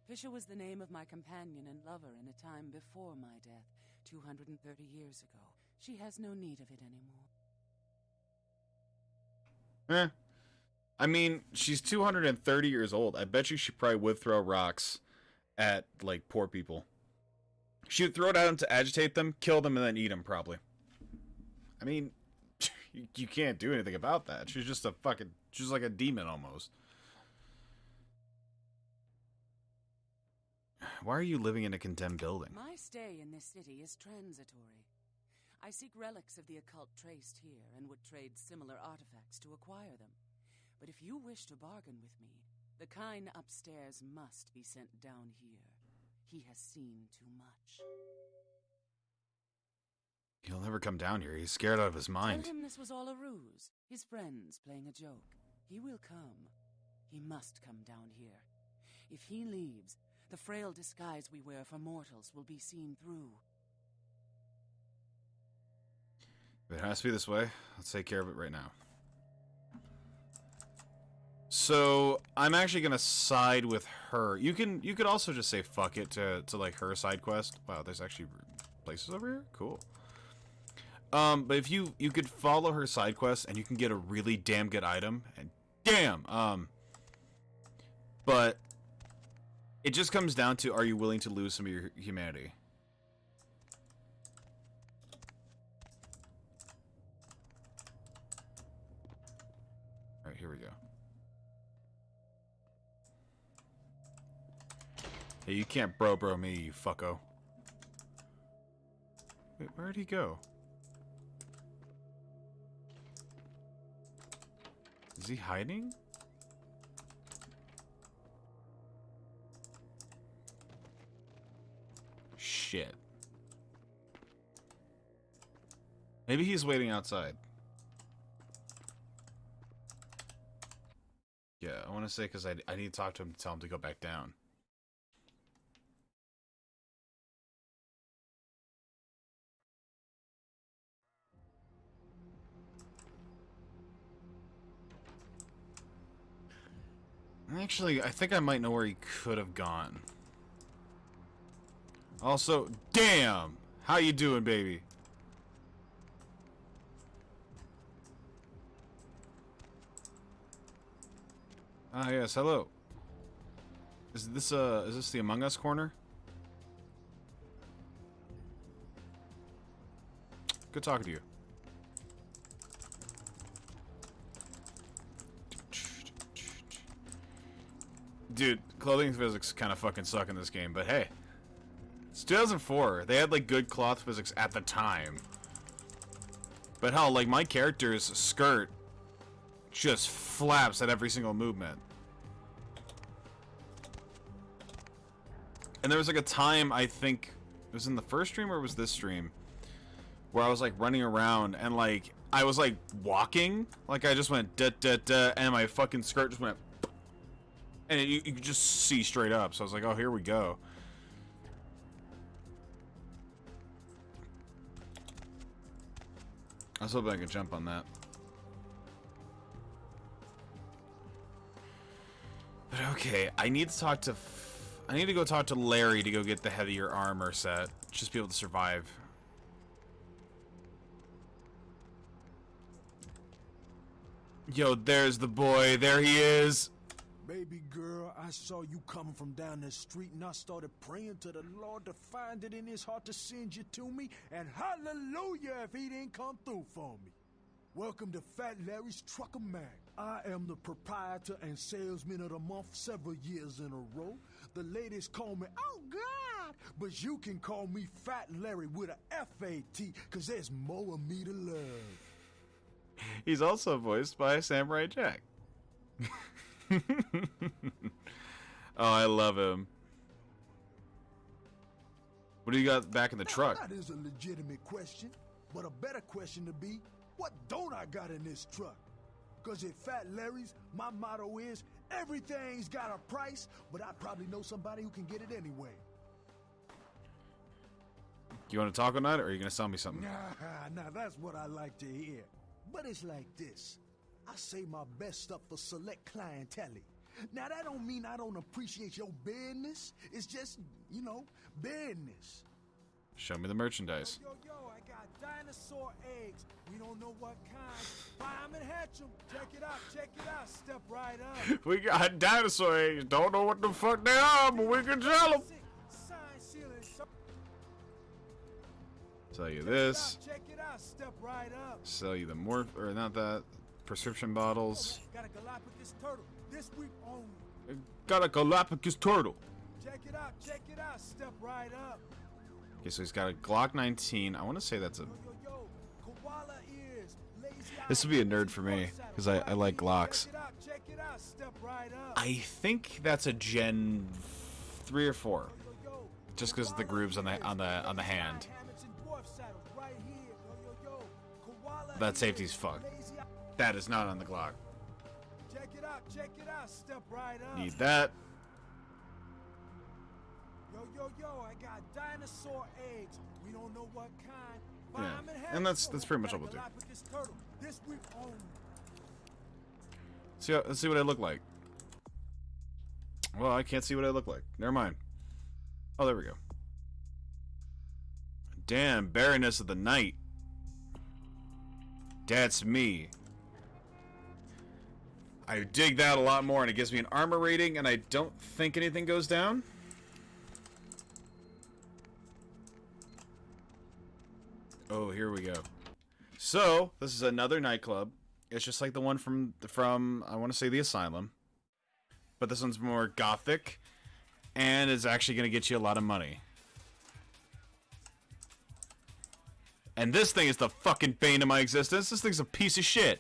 Pisha was the name of my companion and lover in a time before my death, 230 years ago. She has no need of it anymore. I mean, she's 230 years old. I bet you she probably would throw rocks at, like, poor people. She would throw it at them to agitate them, kill them, and then eat them, probably. I mean, you can't do anything about that. She's just she's like a demon, almost. Why are you living in a condemned building? My stay in this city is transitory. I seek relics of the occult traced here and would trade similar artifacts to acquire them. But if you wish to bargain with me, the Kine upstairs must be sent down here. He has seen too much. He'll never come down here. He's scared out of his mind. Tell him this was all a ruse. His friends playing a joke. He will come. He must come down here. If he leaves, the frail disguise we wear for mortals will be seen through. If it has to be this way, let's take care of it right now. So I'm actually gonna side with her. You could also just say fuck it to like her side quest. Wow, there's actually places over here. Cool. But if you could follow her side quest and you can get a really damn good item, and damn, but it just comes down to, are you willing to lose some of your humanity? All right, here we go. Hey, you can't bro me, you fucko. Wait, where'd he go? Is he hiding? Shit. Maybe he's waiting outside. Yeah, I want to say because I need to talk to him to tell him to go back down. Actually, I think I might know where he could have gone. Also, damn! How you doing, baby? Ah, yes, hello. Is this the Among Us corner? Good talking to you. Dude, clothing physics kind of fucking suck in this game, but hey. It's 2004. They had like good cloth physics at the time. But hell, like my character's skirt just flaps at every single movement. And there was like a time, I think it was in the first stream or was this stream, where I was like running around and like I was like walking, like I just went da da da, and my fucking skirt just went, and you could just see straight up. So I was like, oh, here we go. I was hoping I could jump on that. But okay, I need to talk to... I need to go talk to Larry to go get the heavier armor set. Just be able to survive. Yo, there's the boy. There he is. Baby girl, I saw you coming from down the street and I started praying to the Lord to find it in his heart to send you to me, and hallelujah if he didn't come through for me. Welcome to Fat Larry's Trucker Mag. I am the proprietor and salesman of the month several years in a row. The ladies call me, oh God, but you can call me Fat Larry with a F-A-T, cause there's more of me to love. He's also voiced by Samurai Jack. Oh, I love him. What do you got back in the truck? That is a legitimate question, but a better question to be, what don't I got in this truck? Cause at Fat Larry's, my motto is, everything's got a price, but I probably know somebody who can get it anyway. You want to talk or not, or are you going to sell me something? Nah, that's what I like to hear. But it's like this. I save my best stuff for select clientele. Now, that don't mean I don't appreciate your business. It's just, you know, business. Show me the merchandise. Yo, I got dinosaur eggs. We don't know what kind. Buy them and hatch them. Check it out, step right up. We got dinosaur eggs. Don't know what the fuck they are, but we can tell them. Sell you this. Check it out, step right up. Sell you the or not that, prescription bottles. Got a Galapagos turtle. This week only. Got a Galapagos turtle. Check it out, step right up. Okay, so he's got a Glock 19. I want to say that's a... This would be a nerd for me, because I like Glocks. I think that's a Gen 3 or 4. Just because of the grooves on the hand. That safety's fucked. That is not on the Glock. Check it out, step right up. Need that. Yo, I got dinosaur eggs. We don't know what kind. Yeah, and that's pretty much all we'll do. This week only. Let's see what I look like. Well, I can't see what I look like. Never mind. Oh, there we go. Damn, barrenness of the night. That's me. I dig that a lot more, and it gives me an armor rating, and I don't think anything goes down. Oh, here we go. So, this is another nightclub. It's just like the one from I want to say the Asylum. But this one's more gothic, and it's actually going to get you a lot of money. And this thing is the fucking bane of my existence. This thing's a piece of shit.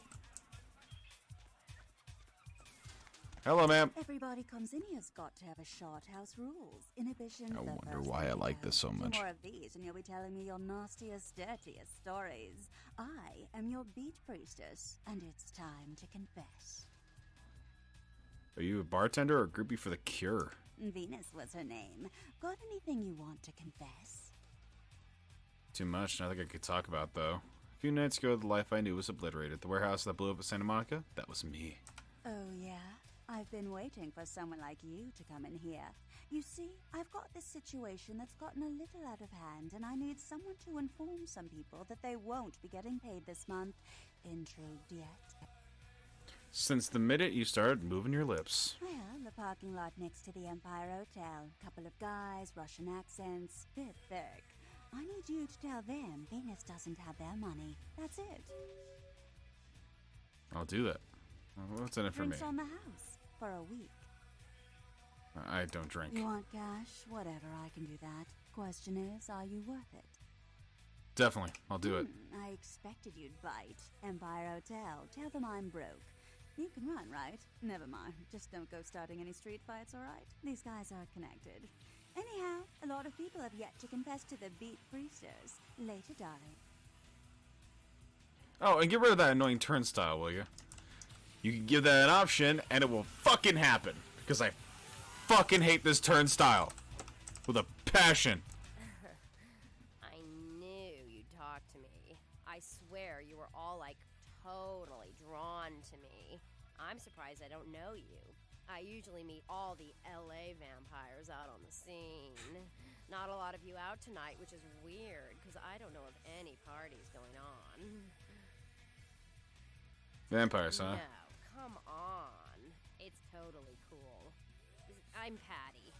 Hello, ma'am. Everybody comes in here's got to have a shot. House rules. Inhibition. I wonder why I like this so much. Two more of these, and you'll be telling me your nastiest, dirtiest stories. I am your beat priestess, and it's time to confess. Are you a bartender or a groupie for the cure? Venus was her name. Got anything you want to confess? Too much. Nothing I could talk about, though. A few nights ago, the life I knew was obliterated. The warehouse that blew up at Santa Monica? That was me. Oh, yeah? I've been waiting for someone like you to come in here. You see, I've got this situation that's gotten a little out of hand, and I need someone to inform some people that they won't be getting paid this month. Intrigued yet? Since the minute you started moving your lips. Well, the parking lot next to the Empire Hotel. Couple of guys, Russian accents, bit thick. I need you to tell them Venus doesn't have their money. That's it. I'll do that. What's in it for me? Drinks on the house for a week. I don't drink. You want cash? Whatever, I can do that. question is, are you worth it? Definitely. I'll do it. I expected you'd bite. Empire Hotel. Tell them I'm broke. You can run, right? Never mind. Just don't go starting any street fights, alright? These guys are connected. Anyhow, a lot of people have yet to confess to the beat priesters. Later, darling. Oh, and get rid of that annoying turnstile, will you? You can give that an option, and it will fucking happen. Because I fucking hate this turnstile. With a passion. I knew you'd talk to me. I swear you were all, like, totally drawn to me. I'm surprised I don't know you. I usually meet all the LA vampires out on the scene. Not a lot of you out tonight, which is weird, because I don't know of any parties going on. Vampires, huh? No, come on. It's totally cool. I'm Patty.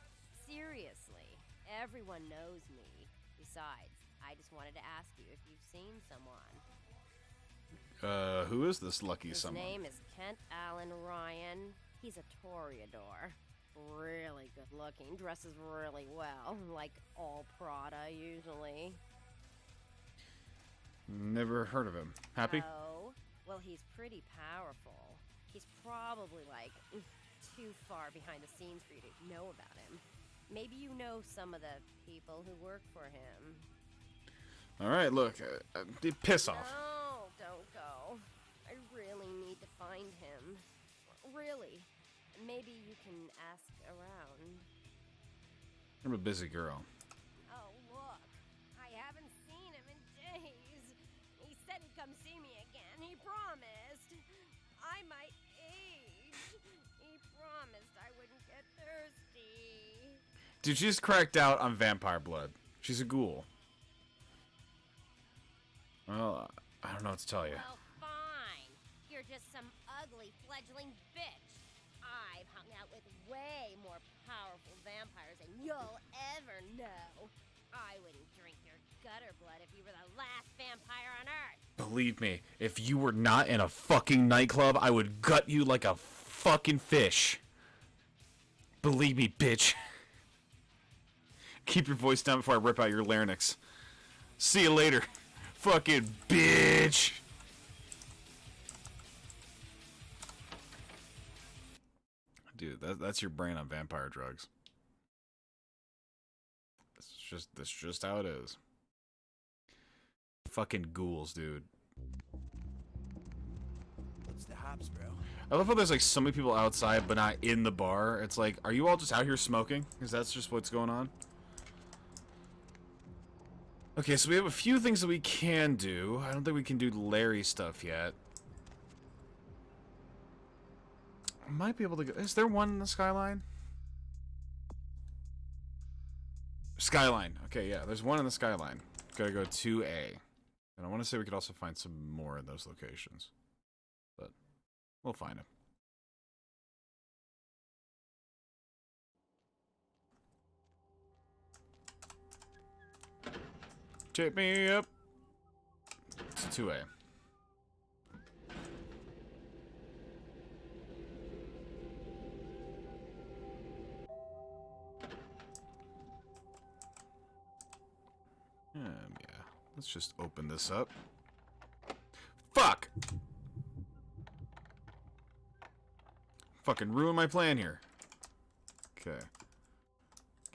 Seriously, everyone knows me. Besides, I just wanted to ask you if you've seen someone. Who is this lucky someone? His name is Kent Allen Ryan. He's a toreador. Really good looking, dresses really well, like all Prada usually. Never heard of him. Happy? Oh, well, he's pretty powerful. He's probably like too far behind the scenes for you to know about him. Maybe you know some of the people who work for him. Alright, look, piss off. No, don't go. I really need to find him. Really. Maybe you can ask around. I'm a busy girl. Oh, look. I haven't seen him in days. He said he'd come see me again. He promised. I might age. He promised I wouldn't get thirsty. Dude, she's cracked out on vampire blood. She's a ghoul. Well, I don't know what to tell you. Well, fine. You're just some ugly fledgling bitch. I've hung out with way more powerful vampires than you'll ever know. I wouldn't drink your gutter blood if you were the last vampire on Earth. Believe me, if you were not in a fucking nightclub, I would gut you like a fucking fish. Believe me, bitch. Keep your voice down before I rip out your larynx. See you later. Fucking bitch. Dude, that's your brain on vampire drugs. That's just how it is. Fucking ghouls, dude. What's the hops, bro? I love how there's like so many people outside but not in the bar. It's like, are you all just out here smoking? Because that's just what's going on. Okay, so we have a few things that we can do. I don't think we can do Larry stuff yet. I might be able to go. Is there one in the Skyline? Skyline. Okay, yeah, there's one in the Skyline. Gotta go 2A. And I want to say we could also find some more in those locations. But we'll find them. Take me up to 2A. Yeah, let's just open this up. Fuck! Fucking ruin my plan here. Okay.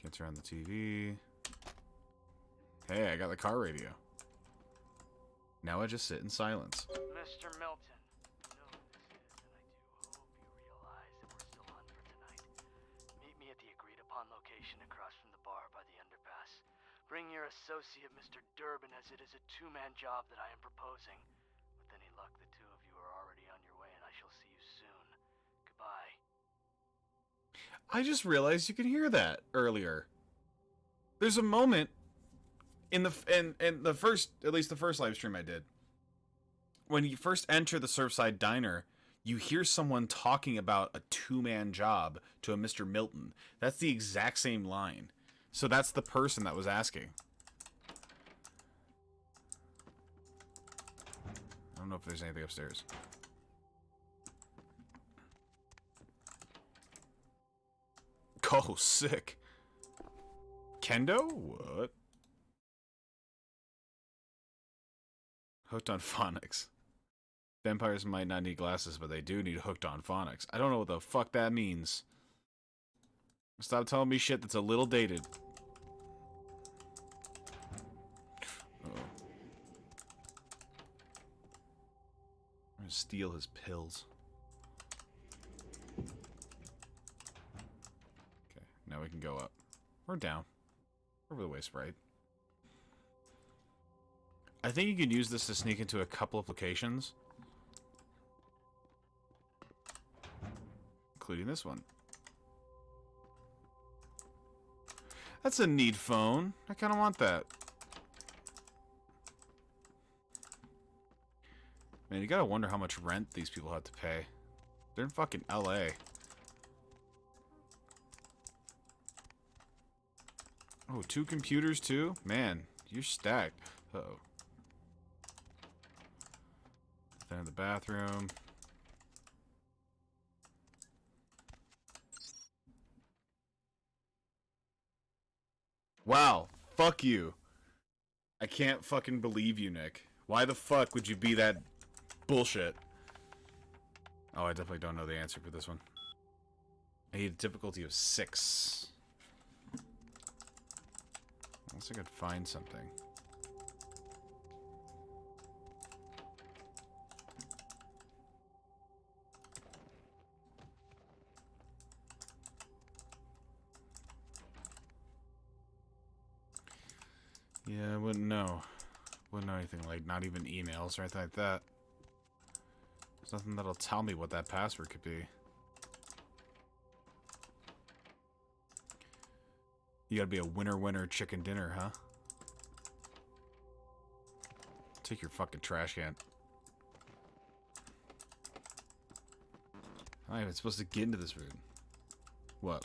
Can't turn on the TV. Hey, I got the car radio. Now I just sit in silence. Mr. Milton, you know who this is, and I do hope you realize that we're still on for tonight. Meet me at the agreed-upon location across from the bar by the underpass. Bring your associate, Mr. Durbin, as it is a two-man job that I am proposing. With any luck, the two of you are already on your way, and I shall see you soon. Goodbye. I just realized you could hear that earlier. There's a moment in the first, at least the first live stream I did, when you first enter the Surfside Diner, you hear someone talking about a two-man job to a Mr. Milton. That's the exact same line. So that's the person that was asking. I don't know if there's anything upstairs. Oh, sick. Kendo? What? Hooked on phonics. Vampires might not need glasses, but they do need hooked on phonics. I don't know what the fuck that means. Stop telling me shit that's a little dated. Uh-oh. I'm gonna steal his pills. Okay, now we can go up. Or down. Over the way, Sprite. I think you can use this to sneak into a couple of locations. Including this one. That's a neat phone. I kind of want that. Man, you gotta wonder how much rent these people have to pay. They're in fucking LA. Oh, 2 computers too? Man, you're stacked. Uh-oh. Then in the bathroom. Wow, fuck you. I can't fucking believe you, Nick. Why the fuck would you be that bullshit? Oh, I definitely don't know the answer for this one. I need a difficulty of 6. Unless I could find something. Yeah, I wouldn't know. Wouldn't know anything, like, not even emails or anything like that. There's nothing that'll tell me what that password could be. You gotta be a winner chicken dinner, huh? Take your fucking trash can. I'm not even supposed to get into this room. What?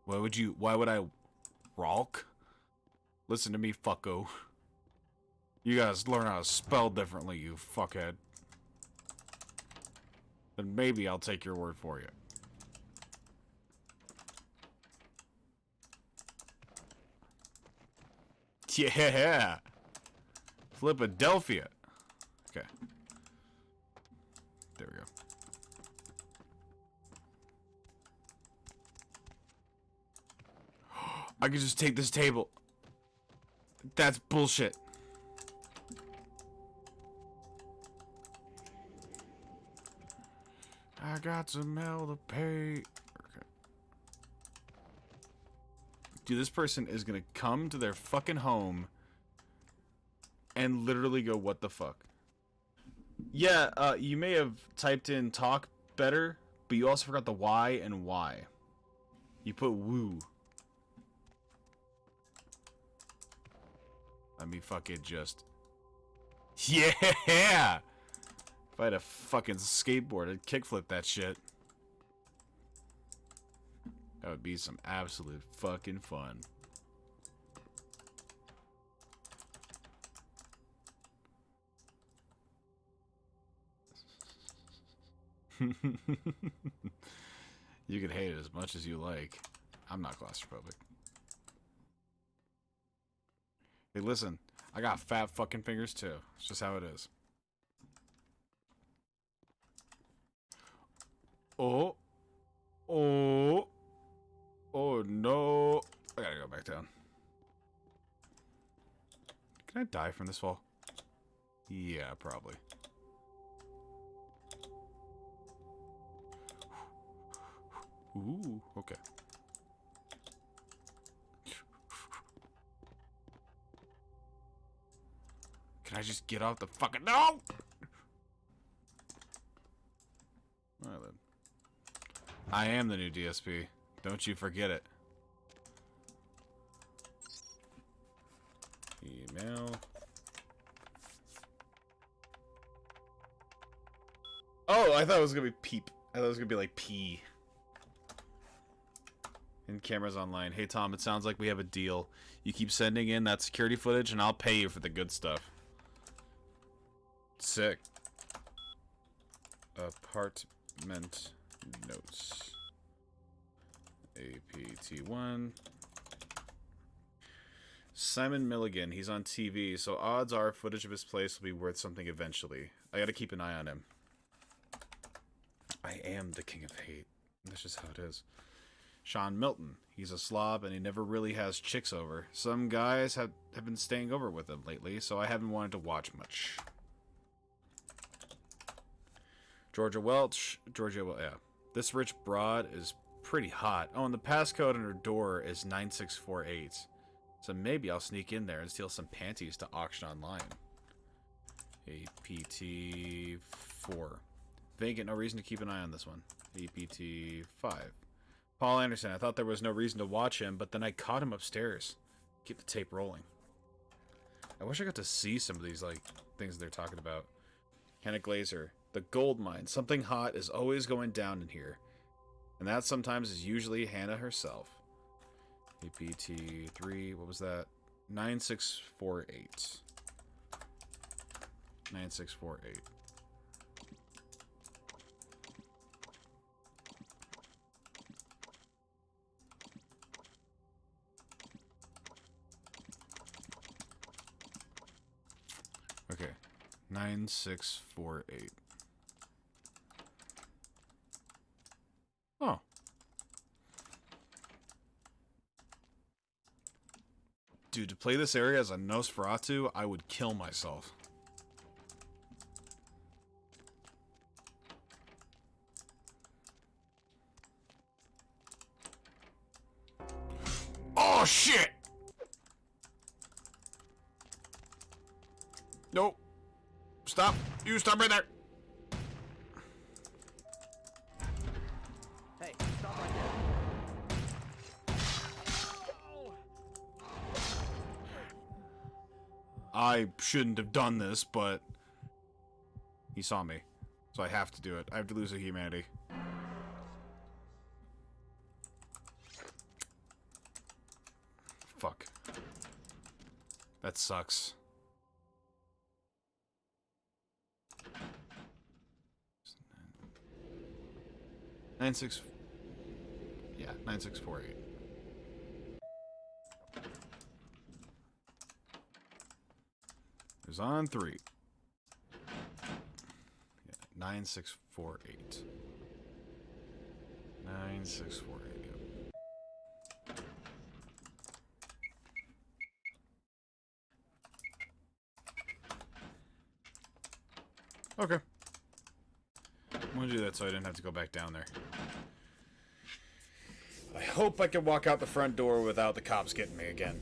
Why would I Ralk? Listen to me, fucko. You guys learn how to spell differently, you fuckhead. Then maybe I'll take your word for you. Yeah! Flipadelphia. Okay. There we go. I could just take this table. That's bullshit. I got some mail to pay. Okay. Dude, this person is gonna come to their fucking home and literally go, what the fuck? Yeah, you may have typed in talk better, but you also forgot the Y and Y. You put woo. Let me fucking just... Yeah! If I had a fucking skateboard, I'd kickflip that shit. That would be some absolute fucking fun. You can hate it as much as you like. I'm not claustrophobic. Hey, listen. I got fat fucking fingers too. It's just how it is. Oh. Oh. Oh no. I gotta go back down. Can I die from this fall? Yeah, probably. Ooh, okay. Can I just get off the fucking... No! Alright then. I am the new DSP. Don't you forget it. Email. Oh, I thought it was gonna be peep. I thought it was gonna be like P. And cameras online. Hey Tom, it sounds like we have a deal. You keep sending in that security footage and I'll pay you for the good stuff. Sick. Apartment notes. APT1. Simon Milligan, he's on TV, so odds are footage of his place will be worth something eventually. I gotta keep an eye on him. I am the king of hate. That's just how it is. Sean Milton, he's a slob and he never really has chicks over. Some guys have been staying over with him lately, so I haven't wanted to watch much. Georgia Welch, yeah. This rich broad is pretty hot. Oh, and the passcode on her door is 9648. So maybe I'll sneak in there and steal some panties to auction online. APT4. Vacant, no reason to keep an eye on this one. APT5. Paul Anderson, I thought there was no reason to watch him, but then I caught him upstairs. Keep the tape rolling. I wish I got to see some of these, like, things they're talking about. Hannah Glazer, the gold mine. Something hot is always going down in here. And that sometimes is usually Hannah herself. APT3, what was that? 9648. 9648. Okay. 9648. Oh. Dude, to play this area as a Nosferatu, I would kill myself. Oh, shit! Nope. Stop. You stop right there. Hey, stop right there. I shouldn't have done this, but he saw me. So I have to do it. I have to lose a humanity. Fuck. That sucks. 96. Yeah, 9648. It was on 3. Yeah, 9648. 9648. Yep. Okay. I'm gonna do that so I didn't have to go back down there. I hope I can walk out the front door without the cops getting me again.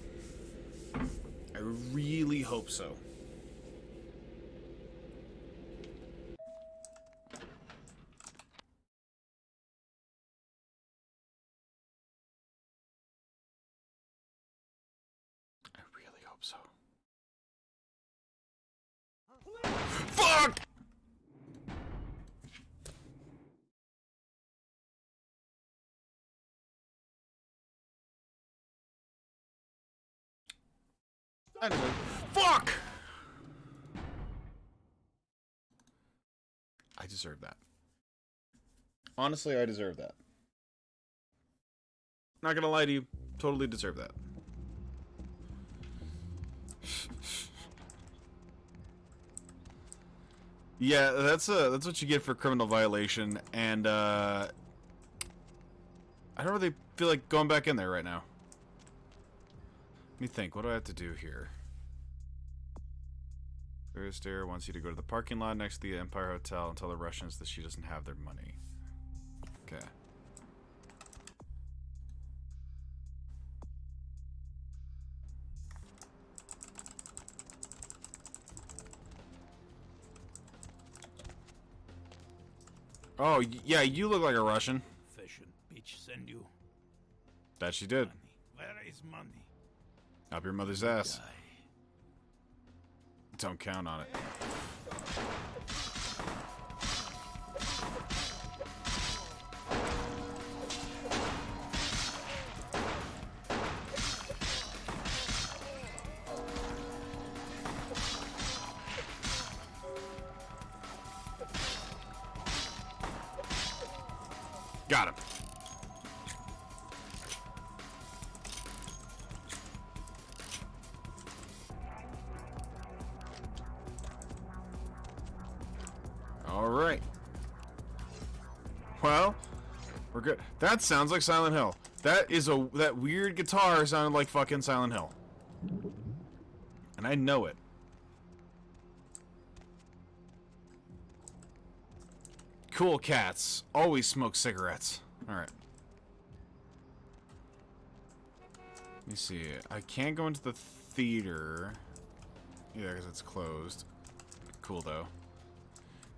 I really hope so. I really hope so. Fuck! Fuck! I deserve that. Honestly, I deserve that. Not gonna lie to you, totally deserve that. Yeah, that's what you get for criminal violation, and I don't really feel like going back in there right now. Let me think. What do I have to do here? Thursday wants you to go to the parking lot next to the Empire Hotel and tell the Russians that she doesn't have their money. Okay. Oh, yeah, you look like a Russian. Fashion bitch send you. That she did. Where is money? Up your mother's ass. Don't count on it. Got him. Well, we're good. That sounds like Silent Hill. That weird guitar sounded like fucking Silent Hill. And I know it. Cool cats. Always smoke cigarettes. Alright. Let me see. I can't go into the theater. Yeah, because it's closed. Cool, though.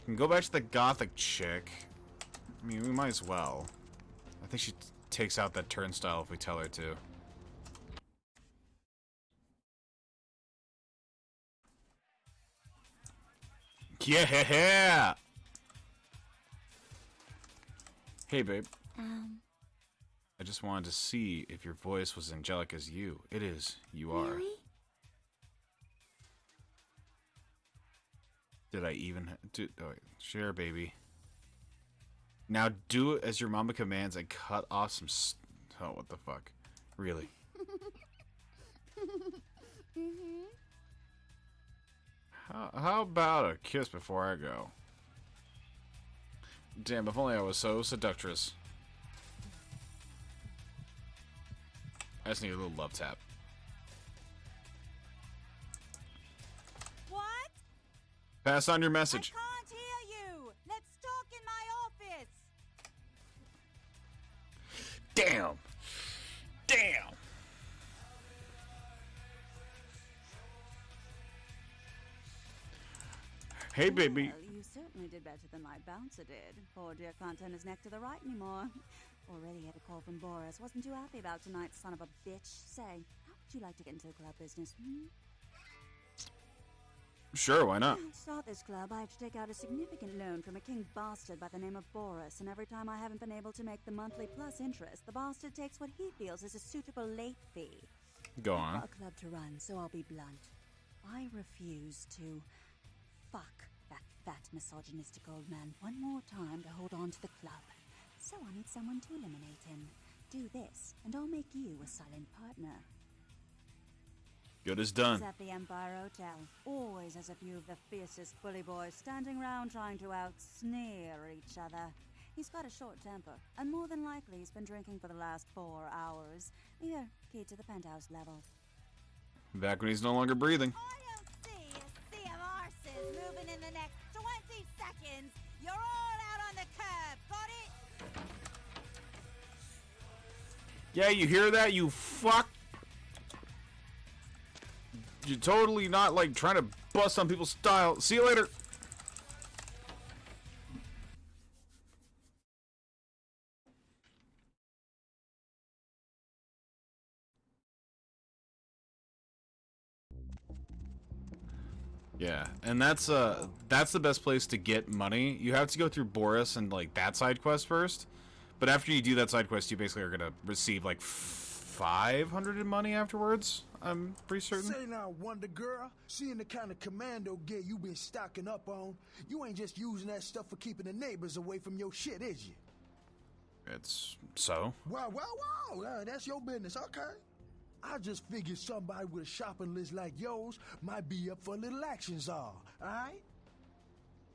We can go back to the gothic chick. I mean, we might as well. I think she takes out that turnstile if we tell her to. Yeah! Hey, babe. I just wanted to see if your voice was angelic as you. It is. You are. Really? Did I even... Oh, wait. Share, baby. Now do it as your mama commands and cut off some... Oh, what the fuck? Really? How about a kiss before I go? Damn, if only I was so seductress. I just need a little love tap. What? Pass on your message. I can't hear you. Let's talk in my office. Damn. Damn. Hey, baby. Well, you certainly did better than my bouncer did. Poor dear can't turn his neck to the right anymore. Already had a call from Boris. Wasn't too happy about tonight's son of a bitch. Say, how would you like to get into the club business, Sure, why not? To start this club, I have to take out a significant loan from a king bastard by the name of Boris, and every time I haven't been able to make the monthly plus interest, the bastard takes what he feels is a suitable late fee. Go I've on. got a club to run, so I'll be blunt. I refuse to fuck that fat misogynistic old man one more time to hold on to the club. So I need someone to eliminate him. Do this, and I'll make you a silent partner. Good as done. He's at the Empire Hotel. Always has a few of the fiercest bully boys standing around trying to out-sneer each other. He's got a short temper, and more than likely he's been drinking for the last 4 hours. Here, key to the penthouse level. Back when he's no longer breathing. I don't see a sea of arses moving in the next 20 seconds. You're all out on the curb, got it? Yeah, you hear that, you fuck? You're totally not, like, trying to bust on people's style. See you later. Yeah, and that's the best place to get money. You have to go through Boris and, like, that side quest first. But after you do that side quest, you basically are gonna receive, like, 500 in money afterwards. I'm pretty certain. Say now, Wonder Girl, seeing the kind of commando gear you been stocking up on, you ain't just using that stuff for keeping the neighbors away from your shit, is you? It's so. Wow, that's your business, okay. I just figured somebody with a shopping list like yours might be up for a little action czar, alright?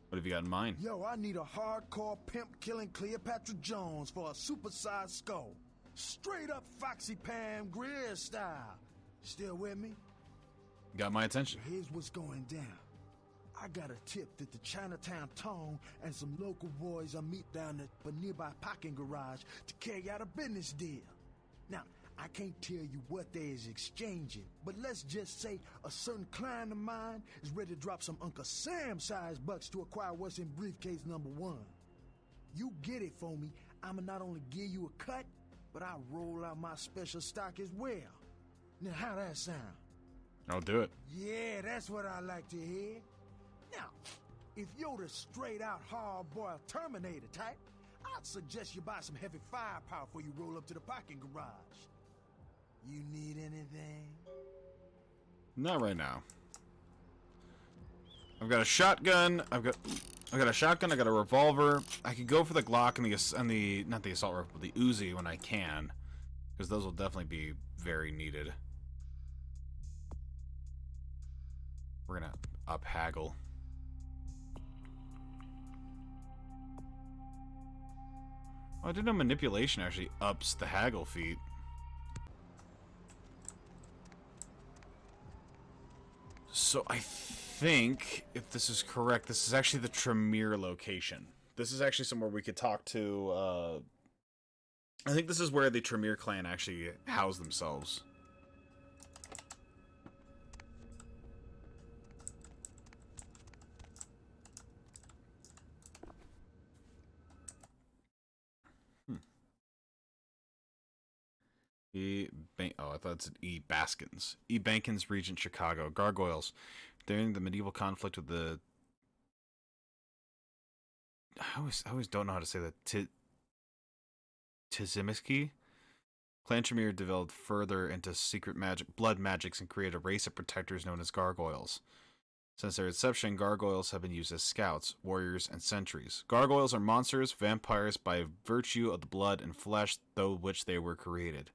What have you got in mind? Yo, I need a hardcore pimp killing Cleopatra Jones for a supersized skull. Straight up Foxy Pam Grier style. Still with me? Got my attention. Here's what's going down. I got a tip that the Chinatown Tone and some local boys will meet down at a nearby parking garage to carry out a business deal. Now, I can't tell you what they is exchanging, but let's just say a certain client of mine is ready to drop some Uncle Sam-sized bucks to acquire what's in briefcase number 1. You get it for me, I'ma not only give you a cut, but I'll roll out my special stock as well. Now, how that sound? I'll do it. Yeah, that's what I like to hear. Now, if you're the straight-out hard-boiled Terminator type, I'd suggest you buy some heavy firepower before you roll up to the parking garage. You need anything? Not right now. I've got a shotgun. I've got a shotgun. I got a revolver. I could go for the Glock and the not the assault rifle, but the Uzi when I can, because those will definitely be very needed. We're gonna up haggle. Oh, I didn't know manipulation actually ups the haggle feat. So I think, if this is correct, this is actually the Tremere location. This is actually somewhere we could talk to, I think this is where the Tremere clan actually house themselves. Oh, I thought it's E. Baskins. E. Bankins, Regent, Chicago. Gargoyles. During the medieval conflict with the... I always don't know how to say that. Tzimiski? Clan Tremere developed further into secret magic, blood magics, and created a race of protectors known as gargoyles. Since their inception, gargoyles have been used as scouts, warriors, and sentries. Gargoyles are monsters, vampires by virtue of the blood and flesh through which they were created.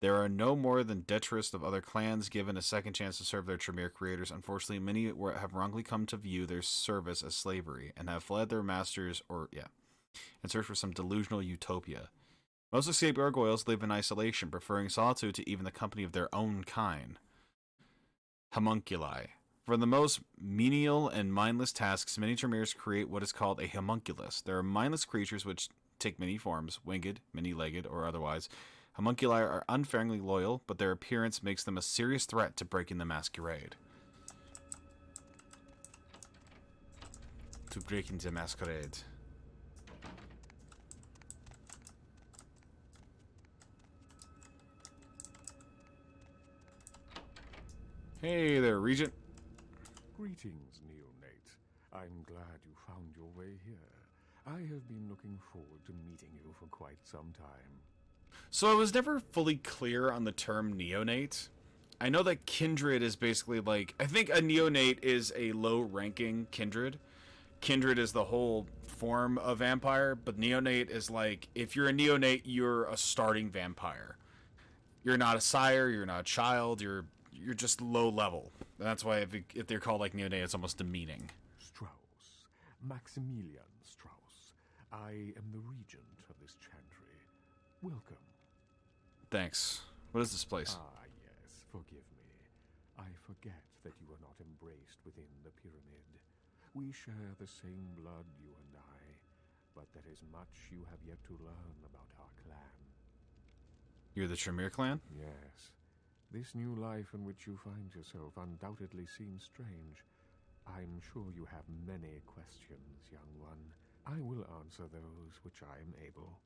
There are no more than detritus of other clans given a second chance to serve their Tremere creators. Unfortunately, many have wrongly come to view their service as slavery and have fled their masters in search for some delusional utopia. Most escaped gargoyles live in isolation, preferring solitude to even the company of their own kind. Homunculi. For the most menial and mindless tasks, many Tremeres create what is called a homunculus. They are mindless creatures which take many forms, winged, many-legged, or otherwise. Homunculi are unfairly loyal, but their appearance makes them a serious threat to breaking the Masquerade. To breaking the Masquerade. Hey there, Regent. Greetings, Neonate. I'm glad you found your way here. I have been looking forward to meeting you for quite some time. So I was never fully clear on the term neonate. I know that kindred is basically like... I think a neonate is a low-ranking kindred. Kindred is the whole form of vampire, but neonate is like... If you're a neonate, you're a starting vampire. You're not a sire, you're not a child, you're just low level. That's why if they're called like neonate, it's almost demeaning. Strauss. Maximilian Strauss. I am the regent of this chantry. Welcome. Thanks. What is this place? Ah, yes. Forgive me. I forget that you are not embraced within the pyramid. We share the same blood, you and I, but there is much you have yet to learn about our clan. You're the Tremere clan? Yes. This new life in which you find yourself undoubtedly seems strange. I'm sure you have many questions, young one. I will answer those which I am able.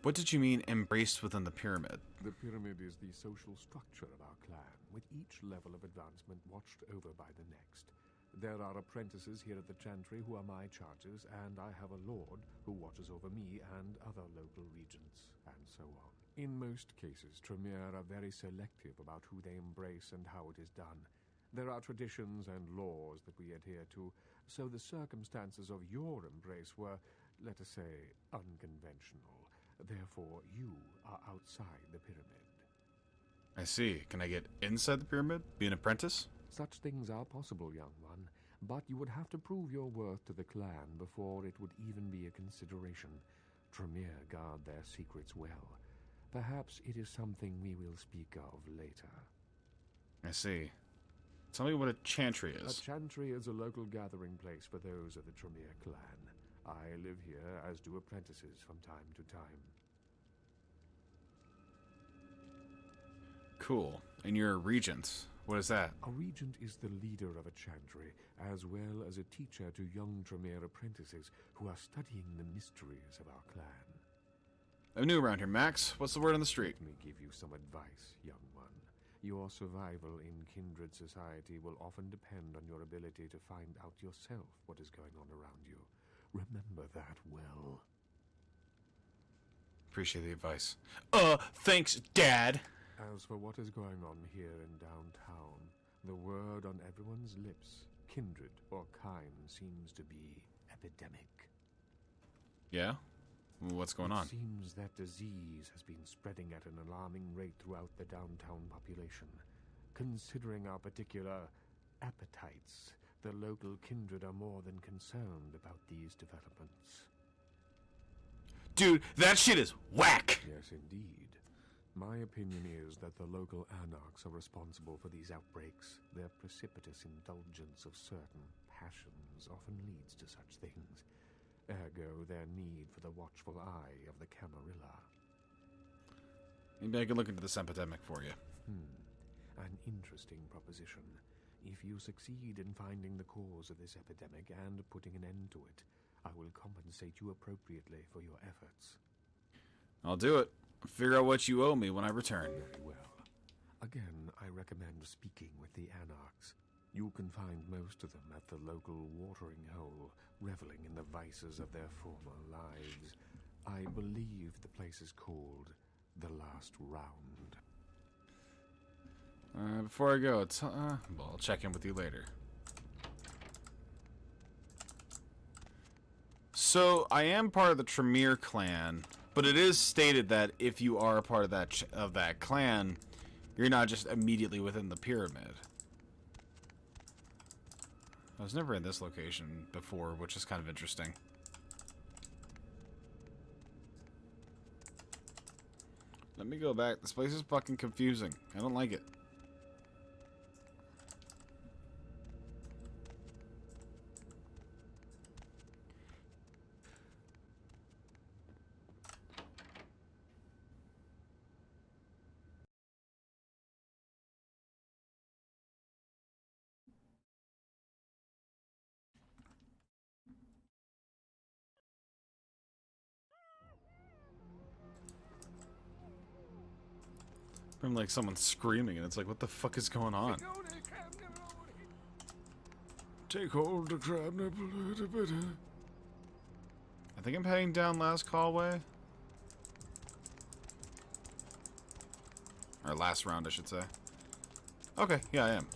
What did you mean, embraced within the pyramid? The pyramid is the social structure of our clan, with each level of advancement watched over by the next. There are apprentices here at the chantry who are my charges, and I have a lord who watches over me and other local regents, and so on. In most cases, Tremere are very selective about who they embrace and how it is done. There are traditions and laws that we adhere to, so the circumstances of your embrace were, let us say, unconventional. Therefore, you are outside the pyramid. I see. Can I get inside the pyramid? Be an apprentice? Such things are possible, young one, but you would have to prove your worth to the clan before it would even be a consideration. Tremere guard their secrets well. Perhaps it is something we will speak of later. I see. Tell me what a chantry is. A chantry is a local gathering place for those of the Tremere clan. I live here, as do apprentices from time to time. Cool. And you're a regent. What is that? A regent is the leader of a chantry, as well as a teacher to young Tremere apprentices who are studying the mysteries of our clan. I'm new around here, Max. What's the word on the street? Let me give you some advice, young one. Your survival in kindred society will often depend on your ability to find out yourself what is going on around you. Remember that well. Appreciate the advice. Thanks, Dad! As for what is going on here in downtown, the word on everyone's lips, kindred or kind, seems to be epidemic. Yeah? What's going on? It seems that disease has been spreading at an alarming rate throughout the downtown population. Considering our particular appetites, the local kindred are more than concerned about these developments. Dude, that shit is whack! Yes, indeed. My opinion is that the local anarchs are responsible for these outbreaks. Their precipitous indulgence of certain passions often leads to such things. Ergo, their need for the watchful eye of the Camarilla. Maybe I can look into this epidemic for you. An interesting proposition. If you succeed in finding the cause of this epidemic and putting an end to it, I will compensate you appropriately for your efforts. I'll do it. Figure out what you owe me when I return. Very well. Again, I recommend speaking with the anarchs. You can find most of them at the local watering hole, reveling in the vices of their former lives. I believe the place is called The Last Round. Before I go, well, I'll check in with you later. So, I am part of the Tremere clan, but it is stated that if you are a part of that clan, you're not just immediately within the pyramid. I was never in this location before, which is kind of interesting. Let me go back. This place is fucking confusing. I don't like it. I'm like someone screaming, and it's like, what the fuck is going on? Take hold of crab nipple. I think I'm heading down last hallway. Or last round, I should say. Okay, yeah, I am.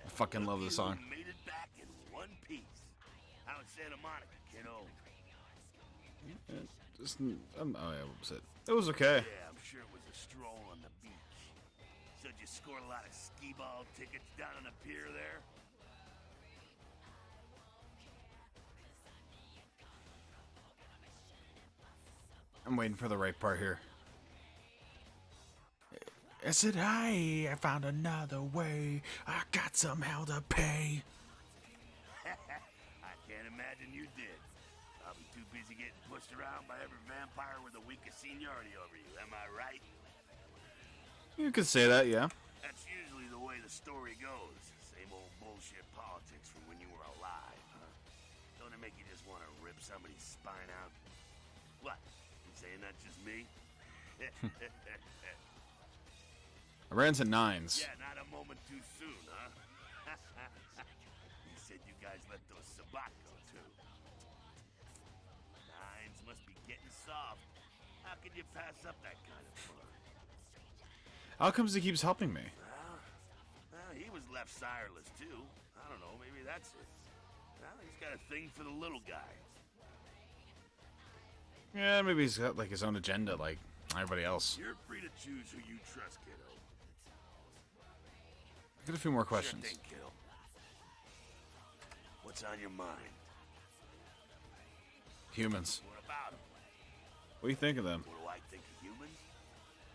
I fucking love this song. Made it back in one piece. How's Santa Monica, kiddo? Oh yeah, what was it? It was okay. Yeah, I'm sure it was a stroll on the beach. So did you score a lot of skee-ball tickets down on the pier there? I'm waiting for the right part here. I said, hey, I found another way. I got some hell to pay. I can't imagine you did. Probably too busy getting pushed around by every vampire with the weakest seniority over you, am I right? You could say that, yeah. That's usually the way the story goes. Same old bullshit politics from when you were alive, huh? Don't it make you just want to rip somebody's spine out? What? You saying that's just me? I ran to 9s. Yeah, not a moment too soon, huh? You said you guys let those Sabat go, too. 9s must be getting soft. How could you pass up that kind of fun? How comes he keeps helping me? Well, he was left sireless, too. I don't know, maybe that's it. Well, he's got a thing for the little guy. Yeah, maybe he's got like his own agenda, like everybody else. You're free to choose who you trust, kiddo. I got a few more questions. Sure thing, kiddo. What's on your mind? Humans. What about them? What do you think of them? What do I think of humans?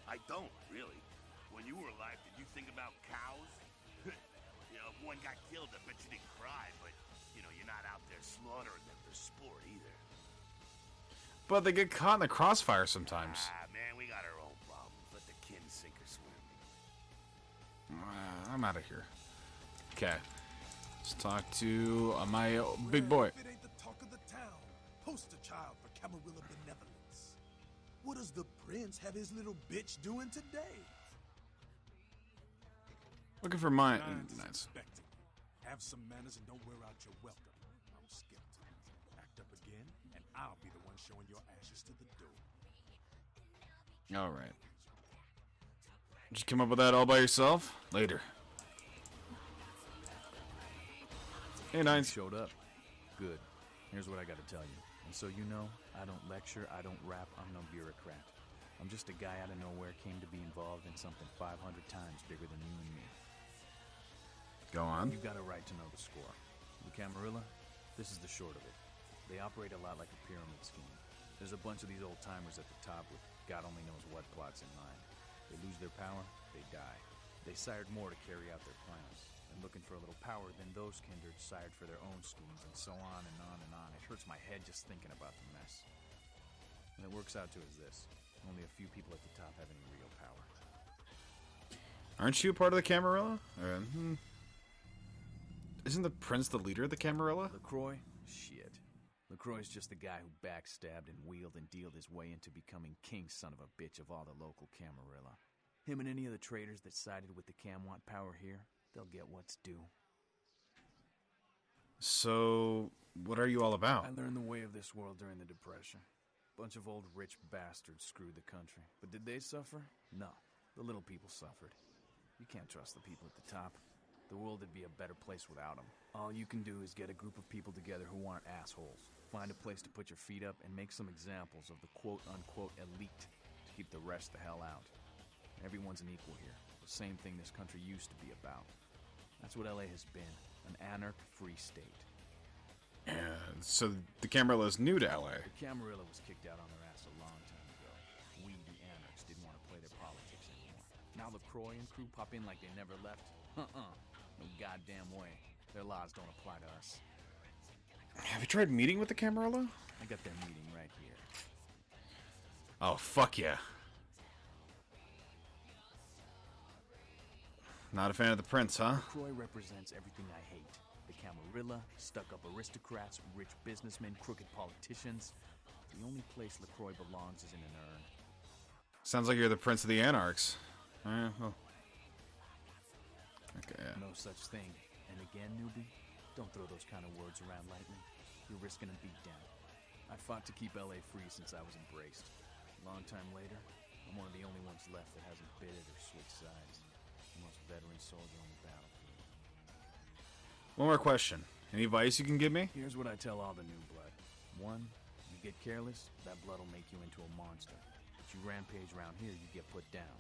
I don't, really. When you were alive, did you think about cows? You know, if one got killed, I bet you didn't cry, but, you know, you're not out there slaughtering them for sport either. But they get caught in the crossfire sometimes. Ah, man, we got our own problems. Let the kin sink or swim. I'm out of here. Okay. Let's talk to my big boy. If it ain't the talk of the town, poster child for Camarilla benevolence. What does the prince have his little bitch doing today? Looking for mine. Nice. Have some manners and don't wear out your welcome. I'm skeptic. Act up again, and I'll be the one showing your ashes to the door. All right. Did you come up with that all by yourself? Later. Hey, Nines. Showed up. Good. Here's what I gotta tell you. And so you know, I don't lecture, I don't rap, I'm no bureaucrat. I'm just a guy out of nowhere came to be involved in something 500 times bigger than you and me. Go on. You got a right to know the score. The Camarilla, this is the short of it. They operate a lot like a pyramid scheme. There's a bunch of these old-timers at the top with God only knows what plots in mind. They lose their power, they die. They sired more to carry out their plans. And looking for a little power, then those kindred sired for their own schemes, and so on and on and on. It hurts my head just thinking about the mess. And it works out to is this. Only a few people at the top have any real power. Aren't you part of the Camarilla? Isn't the prince the leader of the Camarilla? LaCroix? Shit. LaCroix's just the guy who backstabbed and wheeled and dealed his way into becoming king son of a bitch of all the local Camarilla. Him and any of the traitors that sided with the Cam want power here, they'll get what's due. So, what are you all about? I learned the way of this world during the Depression. Bunch of old rich bastards screwed the country. But did they suffer? No. The little people suffered. You can't trust the people at the top. The world would be a better place without them. All you can do is get a group of people together who aren't assholes. Find a place to put your feet up and make some examples of the quote-unquote elite to keep the rest the hell out. Everyone's an equal here. The same thing this country used to be about. That's what LA has been. An anarch-free state. So the Camarilla is new to LA. The Camarilla was kicked out on their ass a long time ago. We, the anarchs, didn't want to play their politics anymore. Now LaCroix and crew pop in like they never left? No goddamn way. Their laws don't apply to us. Have you tried meeting with the Camarilla? I got their meeting right here. Oh, fuck yeah. Not a fan of the prince, huh? LaCroix represents everything I hate. The Camarilla, stuck-up aristocrats, rich businessmen, crooked politicians. The only place LaCroix belongs is in an urn. Sounds like you're the prince of the anarchs. Well. Okay, yeah. No such thing. And again, newbie, don't throw those kind of words around lightly. You're risking a beatdown. I fought to keep LA free since I was embraced. Long time later, I'm one of the only ones left that hasn't bidded or switched sides. The most veteran soldier on the battlefield. One more question. Any advice you can give me? Here's what I tell all the new blood. 1, you get careless, that blood will make you into a monster. But you rampage around here, you get put down.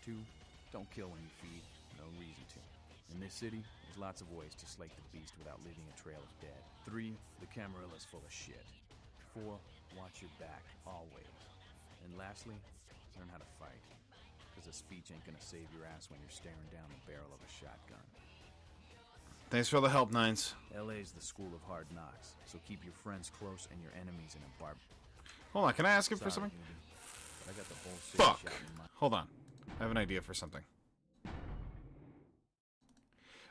2, don't kill when you feed. No reason to. In this city, there's lots of ways to slake the beast without leaving a trail of dead. 3, the Camarilla's full of shit. 4, watch your back, always. And lastly, learn how to fight. Because a speech ain't gonna save your ass when you're staring down the barrel of a shotgun. Thanks for all the help, Nines. LA's the school of hard knocks, so keep your friends close and your enemies in a barb. Hold on, can I ask him for something? But I got the whole city Fuck! shouting in my... Hold on. I have an idea for something.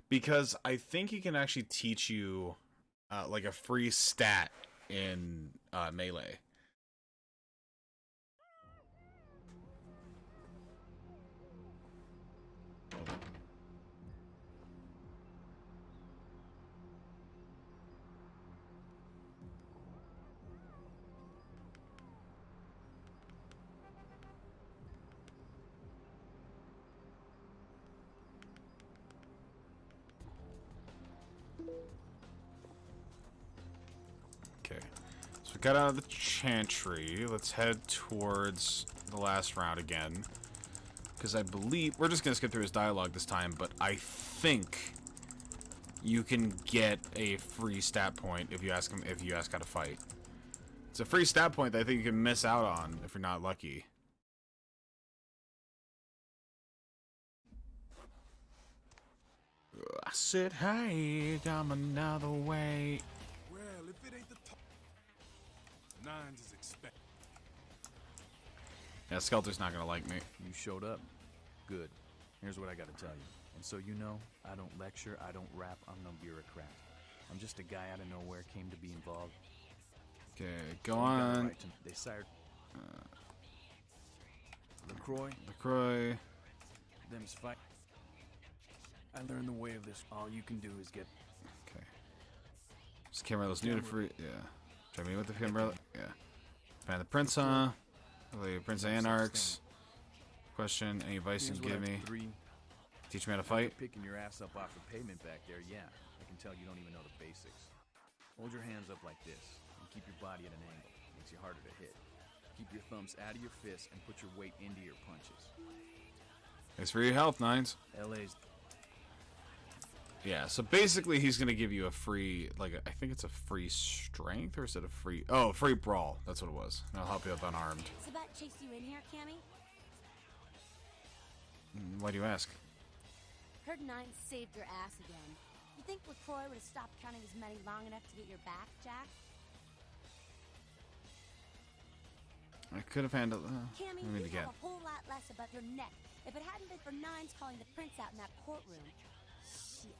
Because I think he can actually teach you, like, a free stat in Melee. Okay, so we got out of the Chantry. Let's head towards the last round again. Because I believe... We're just going to skip through his dialogue this time, but I think you can get a free stat point if you ask him, if you ask how to fight. It's a free stat point that I think you can miss out on if you're not lucky. I said, hey, come another way. Well, if it ain't the top, Nines is expected. Yeah, Skelter's not gonna like me. You showed up. Good. Here's what I gotta tell you. And so you know, I don't lecture, I don't rap, I'm no bureaucrat. I'm just a guy out of nowhere, came to be involved. Okay, go on. Right they sired... LaCroix? LaCroix. Them's fight. I learned the way of this. All you can do is get... Okay. This Camarillo's new to free... Yeah. Try me with the Camarilla? Yeah. Find the prince, huh? The Prince of Anarchs. Question, any advice you can give me? Teach me how to fight? Picking your ass up off the pavement back there, yeah. I can tell you don't even know the basics. Hold your hands up like this, and keep your body at an angle. Makes you harder to hit. Keep your thumbs out of your fists and put your weight into your punches. Thanks for your health, Nines. LA's... Yeah, so basically he's going to give you a free, like, I think it's a free strength, or is it a free... Oh, free brawl. That's what it was. I'll help you up unarmed. Sabat chased you in here, Cammy? Why do you ask? Heard Nine saved your ass again. You think LaCroix would have stopped counting his money long enough to get your back, Jack? I could have handled... Cammy, let me you again. have a whole lot less above your neck if it hadn't been for Nines calling the prince out in that courtroom. Shit.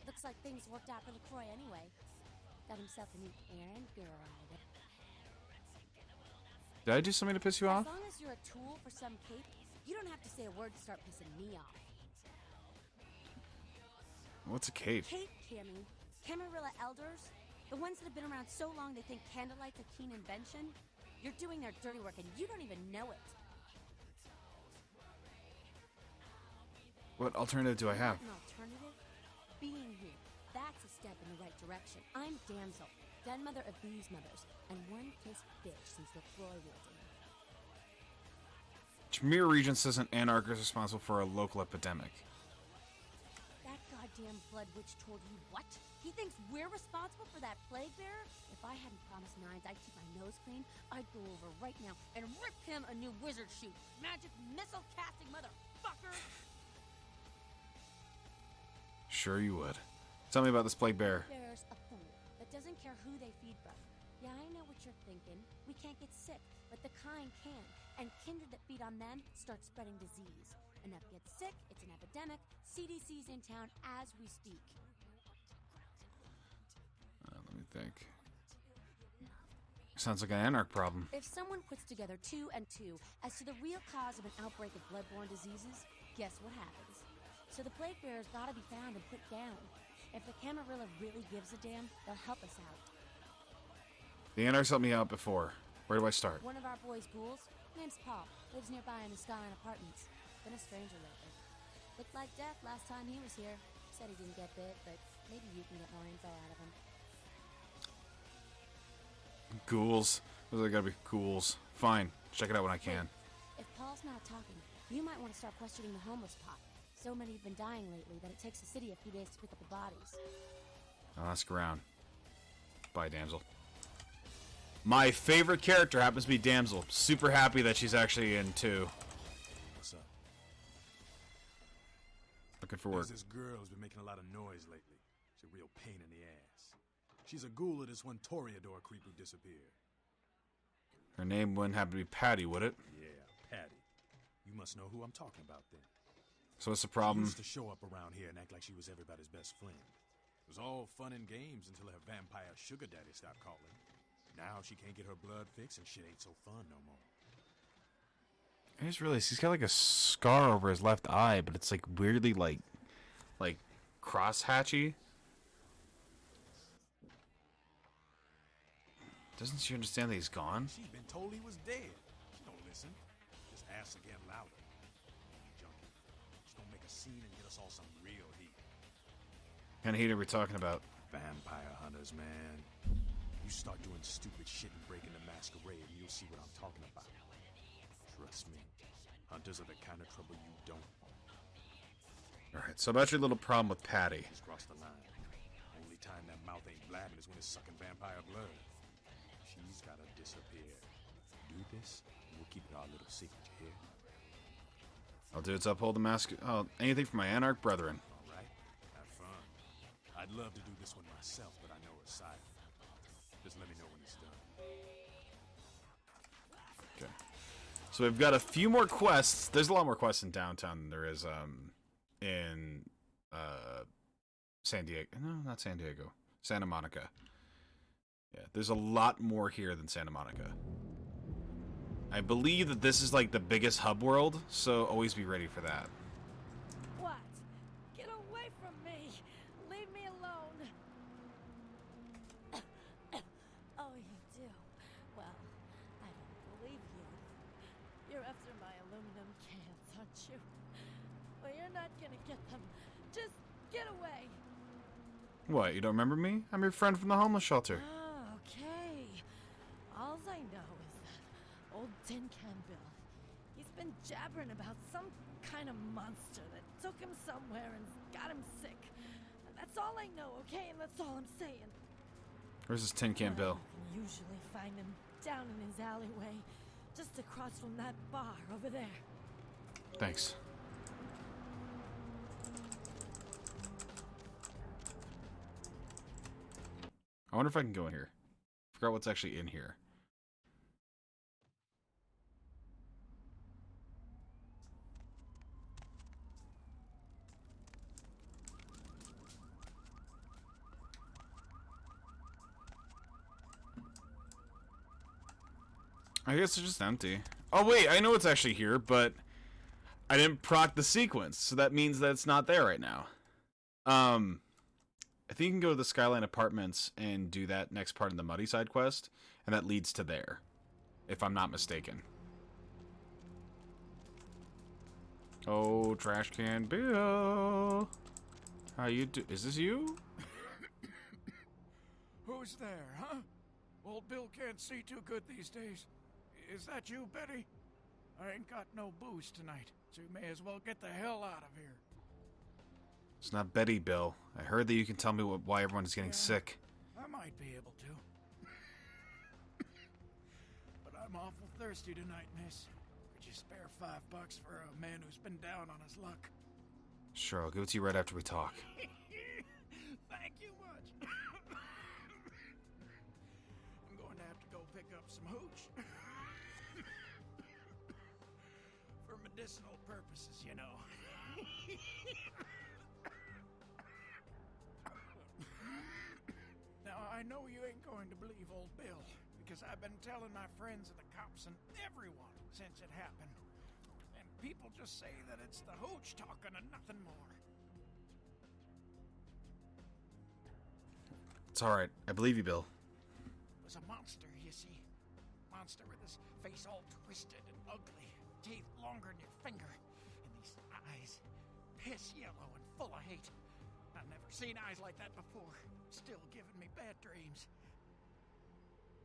Looks like things worked out for LaCroix anyway. Got himself a new errand girl out of it. Did I do something to piss you off? As long as you're a tool for some cape, you don't have to say a word to start pissing me off. What's a cape? Cape, Cammy. Camarilla elders? The ones that have been around so long they think candlelight's a keen invention? You're doing their dirty work and you don't even know it. What alternative do I have? An alternative? Being here. That's a step in the right direction. I'm Damsel, den mother of these mothers, and one kissed bitch since LaCroix walked in. Chimera region says an anarch is responsible for a local epidemic. That goddamn blood witch told you what? He thinks we're responsible for that plague bearer? If I hadn't promised Nines I'd keep my nose clean, I'd go over right now and rip him a new wizard shoot. Magic missile casting motherfucker! Sure you would. Tell me about this plague bearer. Bearer's a fool that doesn't care who they feed from. Yeah, I know what you're thinking. We can't get sick, but the kind can. And kindred that feed on them start spreading disease. Enough get sick, it's an epidemic. CDC's in town as we speak. Let me think. Sounds like an anarch problem. If someone puts together 2 and 2 as to the real cause of an outbreak of bloodborne diseases, guess what happens? So the plague bearer's gotta be found and put down. If the Camarilla really gives a damn, they'll help us out. The anarchs helped me out before. Where do I start? One of our boys' ghouls, name's Paul, lives nearby in the Skyline Apartments. Been a stranger lately. Looked like death last time he was here. Said he didn't get bit, but maybe you can get more info out of him. Ghouls. Those are gotta be ghouls. Fine. Check it out when I can. Wait, if Paul's not talking, you might want to start questioning the homeless pot. So many have been dying lately that it takes the city a few days to pick up the bodies. I'll ask around. Bye, Damsel. My favorite character happens to be Damsel. Super happy that she's actually in 2. What's up? Looking for work. This girl has been making a lot of noise lately. She's a real pain in the ass. She's a ghoul of this one Toreador creep who disappeared. Her name wouldn't happen to be Patty, would it? Yeah, Patty. You must know who I'm talking about then. So what's the problem? She used to show up around here and act like she was everybody's best friend. It was all fun and games until her vampire sugar daddy stopped calling. Now she can't get her blood fixed and shit ain't so fun no more. I just realized he's got like a scar over his left eye, but it's like weirdly like cross-hatchy. Doesn't she understand that he's gone? She's been told he was dead. She don't listen. Just ask again louder. Junkie. She's gonna make a scene and get us all some real heat. What kind of heat are we talking about? Vampire hunters, man. You start doing stupid shit and breaking the Masquerade and you'll see what I'm talking about. Trust me. Hunters are the kind of trouble you don't want. Alright, so about your little problem with Patty. She's crossed the line. Only time that mouth ain't blabbing is when it's sucking vampire blood. She's gotta disappear. Do this, and we'll keep it our little secret, you hear? I'll do it to uphold the mask. Oh, anything for my anarch brethren. Alright, have fun. I'd love to do this one myself, but I know it's silent. Just let me know when it's done. Okay. So we've got a few more quests. There's a lot more quests in downtown than there is in San Diego. No, not San Diego. Santa Monica. Yeah, there's a lot more here than Santa Monica. I believe that this is like the biggest hub world, so always be ready for that. What? Get away from me! Leave me alone! Oh, you do? Well, you. Well, you're not gonna get them. Just get away. What, you don't remember me? I'm your friend from the homeless shelter. Oh, okay. All I know is that old Tin Can Bill, he's been jabbering about some kind of monster that took him somewhere and got him sick. That's all I know, okay? And that's all I'm saying. Where's this Tin Can Bill? You can usually find him down in his alleyway, just across from that bar over there. Thanks. I wonder if I can go in here. Forgot what's actually in here. I guess it's just empty. Oh wait, I know what's actually here, but I didn't proc the sequence, so that means that it's not there right now. I think you can go to the Skyline Apartments and do that next part in the Muddy Side quest, and that leads to there, if I'm not mistaken. Oh, Trash Can Bill. How you do? Is this you? Who's there, huh? Old Bill can't see too good these days. Is that you, Betty? I ain't got no booze tonight, so you may as well get the hell out of here. It's not Betty, Bill. I heard that you can tell me why everyone is getting sick. I might be able to. But I'm awful thirsty tonight, miss. Could you spare $5 for a man who's been down on his luck? Sure, I'll give it to you right after we talk. Thank you much. I'm going to have to go pick up some hooch. For medicinal purposes, you know. Now, I know you ain't going to believe old Bill, because I've been telling my friends and the cops and everyone since it happened. And people just say that it's the hooch talking and nothing more. It's alright. I believe you, Bill. It was a monster, you see. Monster with his face all twisted and ugly, teeth longer than your finger, and these eyes, piss yellow and full of hate. I've never seen eyes like that before. Still giving me bad dreams.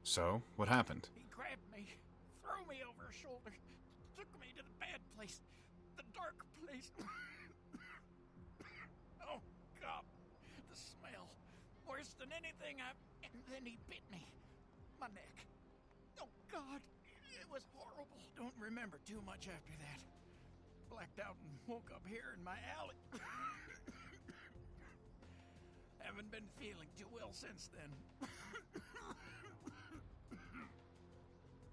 So, what happened? He grabbed me, threw me over his shoulder, took me to the bad place, the dark place. Oh, God, the smell. Worse than anything I've... And then he bit me. My neck. Oh, God, it was horrible. Don't remember too much after that. Blacked out and woke up here in my alley. Haven't been feeling too well since then.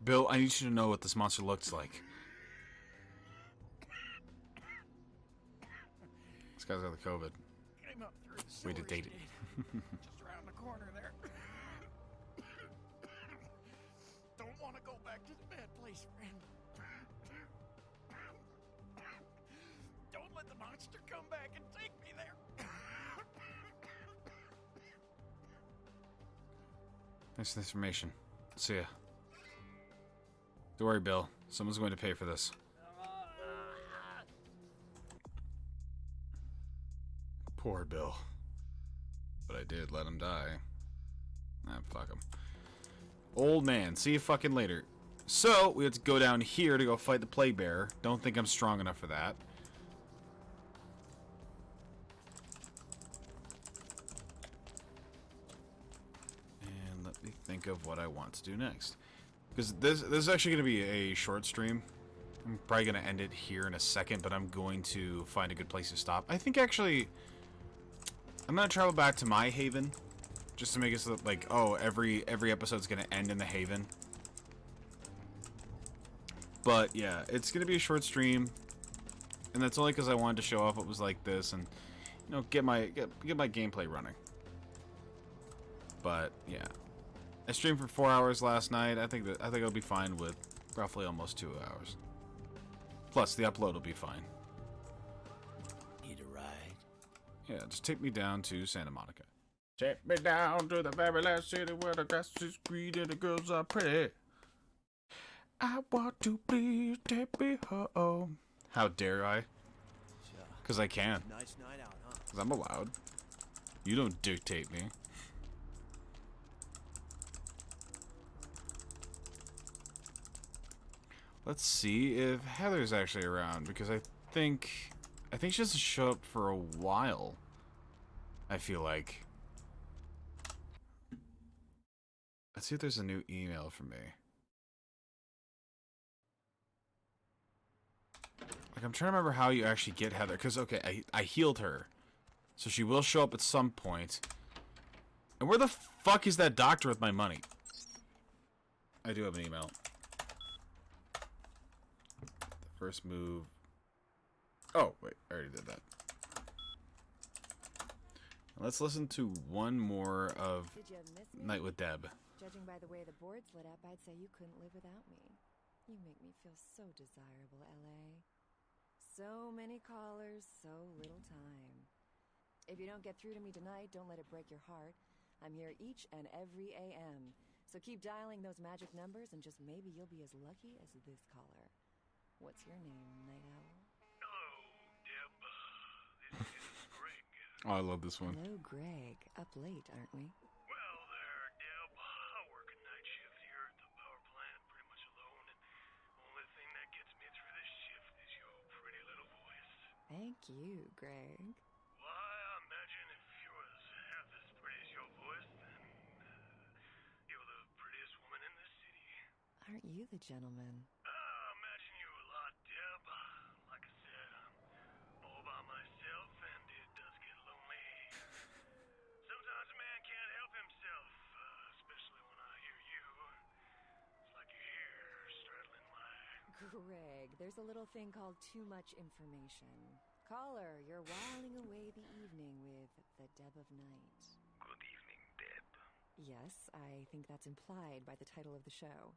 Bill, I need you to know what this monster looks like. This guy's got the COVID. Came up through the Way to sewers, date it. Just around the corner there. Don't want to go back to the bad place, friend. Don't let the monster come back and take me there. Thanks for the information. See ya. Don't worry, Bill. Someone's going to pay for this. Poor Bill. But I did let him die. Ah, fuck him. Old man, see you fucking later. So, we have to go down here to go fight the Plague Bearer. Don't think I'm strong enough for that. And let me think of what I want to do next. Because this is actually going to be a short stream. I'm probably going to end it here in a second, but I'm going to find a good place to stop. I think actually... I'm going to travel back to my haven. Just to make it so that, like, oh, every episode's going to end in the haven. But, yeah, it's going to be a short stream. And that's only because I wanted to show off what was like this and, you know, get my gameplay running. But, yeah. I streamed for 4 hours last night. I think I'll be fine with roughly almost 2 hours. Plus, the upload will be fine. Need a ride? Yeah, just take me down to Santa Monica. Take me down to the very last city where the grass is green and the girls are pretty. I want to please take me home. How dare I? Because I can. Nice night out, huh? Because I'm allowed. You don't dictate me. Let's see if Heather's actually around, because I think she doesn't show up for a while. I feel like. Let's see if there's a new email from me. Like, I'm trying to remember how you actually get Heather, because, okay, I healed her. So she will show up at some point. And where the fuck is that doctor with my money? I do have an email. The first move. Oh, wait, I already did that. Let's listen to one more of Did you miss me? Night with Deb. Judging by the way the board's lit up, I'd say you couldn't live without me. You make me feel so desirable, LA. So many callers, so little time. If you don't get through to me tonight, don't let it break your heart. I'm here each and every AM. So keep dialing those magic numbers and just maybe you'll be as lucky as this caller. What's your name, Night Owl? Oh, I love this one. Hello, Greg. Up late, aren't we? Well there, Deb. I work a night shift here at the power plant pretty much alone, and the only thing that gets me through this shift is your pretty little voice. Thank you, Greg. Why, I imagine if you was half as pretty as your voice, then you're the prettiest woman in the city. Aren't you the gentleman? I imagine you a lot, Deb. Like I said, I'm all by myself, and it does get lonely. Sometimes a man can't help himself, especially when I hear you. It's like your hair straddling my... Greg, there's a little thing called too much information. Caller, you're whiling away the evening with the Deb of Night. Good evening, Deb. Yes, I think that's implied by the title of the show.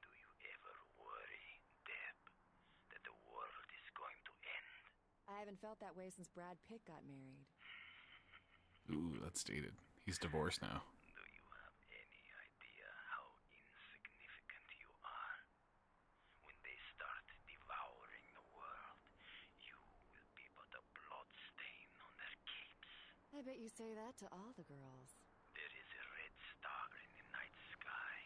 Do you ever worry, Deb, that the world is going to end? I haven't felt that way since Brad Pitt got married. Ooh, that's dated. He's divorced now. Do you have any idea how insignificant you are? When they start devouring the world, you will be but a blood stain on their capes. I bet you say that to all the girls. There is a red star in the night sky.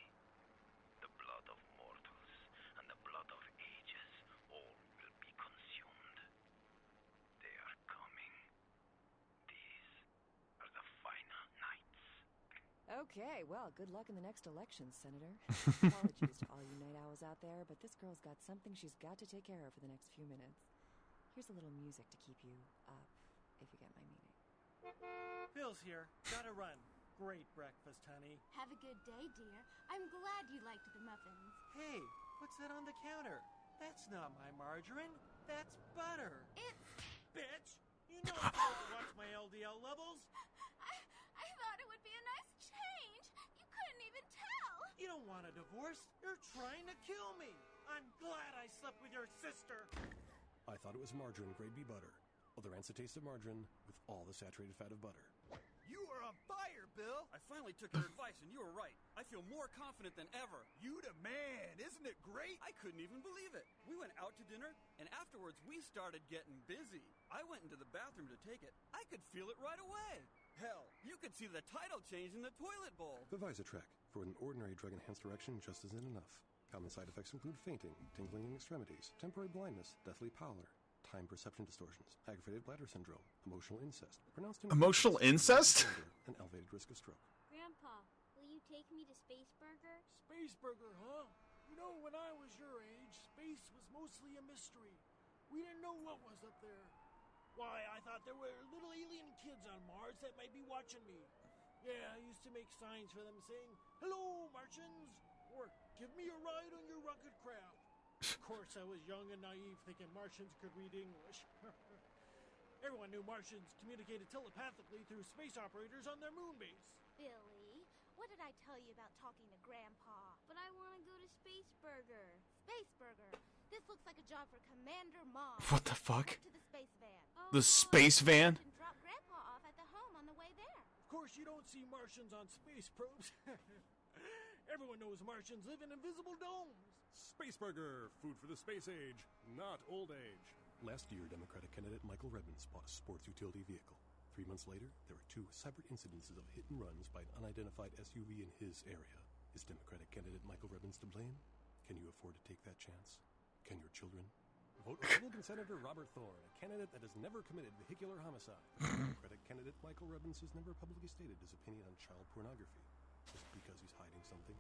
The blood of mortals and the blood of ages all will be consumed. They are coming. These are the final nights. Okay, well, good luck in the next election, Senator. Apologies to all you night owls out there, but this girl's got something she's got to take care of for the next few minutes. Here's a little music to keep you up, if you get my meaning. Bill's here. Gotta run. Great breakfast, honey. Have a good day, dear. I'm glad you liked the muffins. Hey, what's that on the counter? That's not my margarine. That's butter. It's... Bitch! You know I'm supposed to watch my LDL levels. I thought it would be a nice change. You couldn't even tell. You don't want a divorce. You're trying to kill me. I'm glad I slept with your sister. I thought it was margarine grade B butter. Other ants that taste of margarine with all the saturated fat of butter. You are on fire, Bill! I finally took your advice, and you were right. I feel more confident than ever. You the man! Isn't it great? I couldn't even believe it. We went out to dinner, and afterwards we started getting busy. I went into the bathroom to take it. I could feel it right away. Hell, you could see the title change in the toilet bowl. The Visatrack. For an ordinary drug-enhanced erection just isn't enough. Common side effects include fainting, tingling in extremities, temporary blindness, deathly pallor, time perception distortions, aggravated bladder syndrome, emotional incest, pronounced Emotional incest? an elevated risk of stroke. Grandpa, will you take me to Space Burger? Space Burger, huh? You know, when I was your age, space was mostly a mystery. We didn't know what was up there. Why, I thought there were little alien kids on Mars that might be watching me. Yeah, I used to make signs for them saying, "Hello, Martians," or "Give me a ride on your rocket craft." Of course, I was young and naive, thinking Martians could read English. Everyone knew Martians communicated telepathically through space operators on their moon base. Billy, what did I tell you about talking to Grandpa? But I want to go to Space Burger. Space Burger. This looks like a job for Commander Mom. What the fuck? To the space van. The space van? And drop Grandpa off at the home on the way there. Of course, you don't see Martians on space probes. Everyone knows Martians live in invisible domes. Space Burger, food for the space age, not old age. Last year, Democratic candidate Michael Rebbins bought a sports utility vehicle. 3 months later, there were 2 separate incidences of hit and runs by an unidentified SUV in his area. Is Democratic candidate Michael Rebbins to blame? Can you afford to take that chance? Can your children? Vote Republican Senator Robert Thorne, a candidate that has never committed vehicular homicide. Democratic candidate Michael Rebbins has never publicly stated his opinion on child pornography. Just because he's hiding something?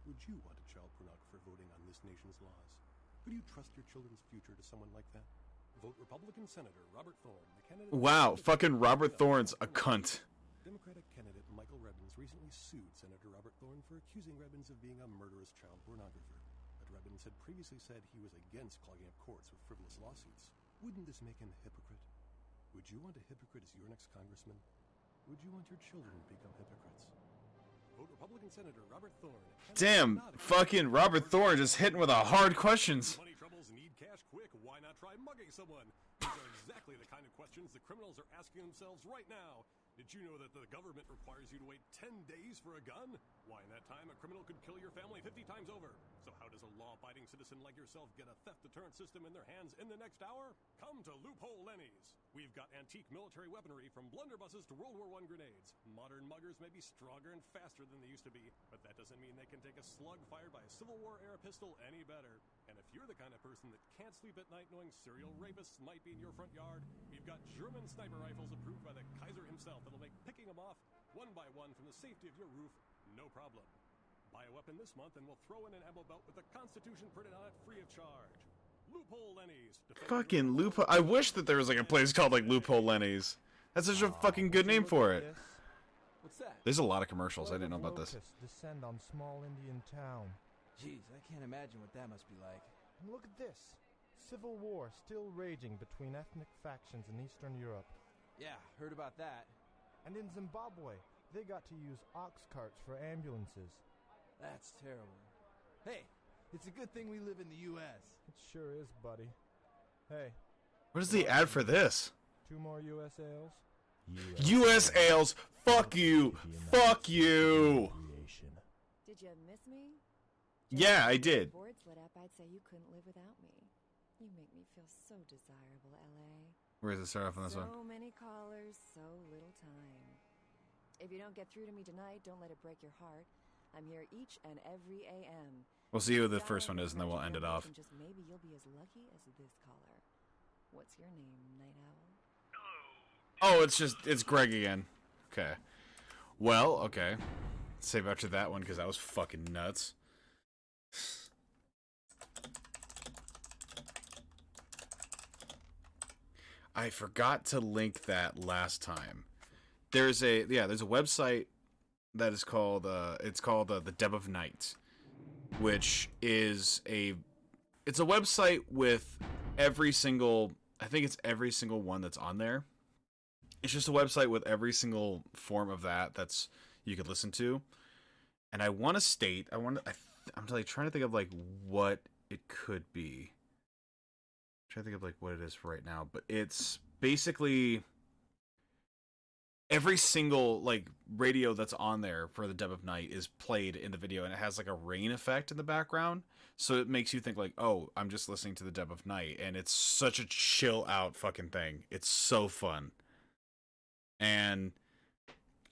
Would you want a child pornographer voting on this nation's laws? Could you trust your children's future to someone like that? Vote Republican Senator Robert Thorne, the candidate... Wow, fucking Robert Thorne's a cunt. Democratic candidate Michael Rebbins recently sued Senator Robert Thorne for accusing Rebbins of being a murderous child pornographer. But Rebbins had previously said he was against clogging up courts with frivolous lawsuits. Wouldn't this make him a hypocrite? Would you want a hypocrite as your next congressman? Would you want your children to become hypocrites? Vote Republican Senator Robert Thorne. Damn, fucking Robert Thorne just hitting with a hard questions. Money troubles, need cash quick, why not try mugging someone? These are exactly the kind of questions the criminals are asking themselves right now. Did you know that the government requires you to wait 10 days for a gun? Why, in that time, a criminal could kill your family 50 times over. So how does a law-abiding citizen like yourself get a theft deterrent system in their hands in the next hour? Come to Loophole Lenny's. We've got antique military weaponry from blunderbusses to World War I grenades. Modern muggers may be stronger and faster than they used to be, but that doesn't mean they can take a slug fired by a Civil War-era pistol any better. And if you're the kind of person that can't sleep at night knowing serial rapists might be in your front yard, we've got German sniper rifles approved by the Kaiser himself that'll make picking them off one by one from the safety of your roof no problem. Buy a weapon this month and we'll throw in an ammo belt with the Constitution printed on it free of charge. Loophole Lenny's. Fucking Loophole. I wish that there was like a place called like Loophole Lenny's. That's such a fucking good name for it. What's that? There's a lot of commercials. I didn't know about this. Descend on small Indian town. Jeez, I can't imagine what that must be like. And look at this. Civil war still raging between ethnic factions in Eastern Europe. Yeah, heard about that. And in Zimbabwe, they got to use ox carts for ambulances. That's terrible. Hey, it's a good thing we live in the U.S. It sure is, buddy. Hey. What is the ad for this? 2 more U.S. ales? U.S. ales. Fuck you. Fuck you. Did you miss me? Yeah, I did. If the boards lit up, I'd say you couldn't live without me. You make me feel so desirable, L.A. Where does it start off on this one? So many callers, so little time. If you don't get through to me tonight, don't let it break your heart. I'm here each and every AM. We'll see who the first one is, and then we'll end it off. Just maybe you'll be as lucky as this caller. What's your name, Night Owl? Oh, it's Greg again. Okay. Well, okay. Save after that one because that was fucking nuts. I forgot to link that last time. There's a website that is called the Deb of Night, which is it's a website with every single one that's on there. It's just a website with every single form of that's you could listen to. And I'm trying to think of like what it could be. I'm trying to think of like what it is right now, but it's basically every single like radio that's on there for the Deb of Night is played in the video, and it has like a rain effect in the background, so it makes you think like, oh, I'm just listening to the Deb of Night, and it's such a chill out fucking thing. It's so fun. And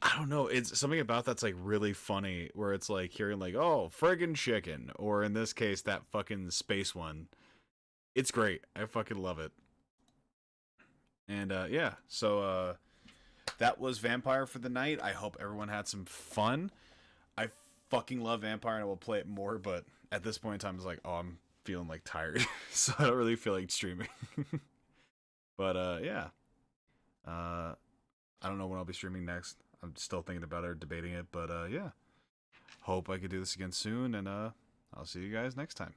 I don't know, it's something about that's like really funny, where it's like hearing like, oh, friggin' chicken, or in this case that fucking space one. It's great. I fucking love it. And yeah, so that was Vampire for the night. I hope everyone had some fun. I fucking love Vampire and I will play it more, but at this point in time it's like, oh, I'm feeling like tired. So I don't really feel like streaming. But yeah. I don't know when I'll be streaming next. I'm still thinking about it or debating it, but yeah. Hope I could do this again soon, and I'll see you guys next time.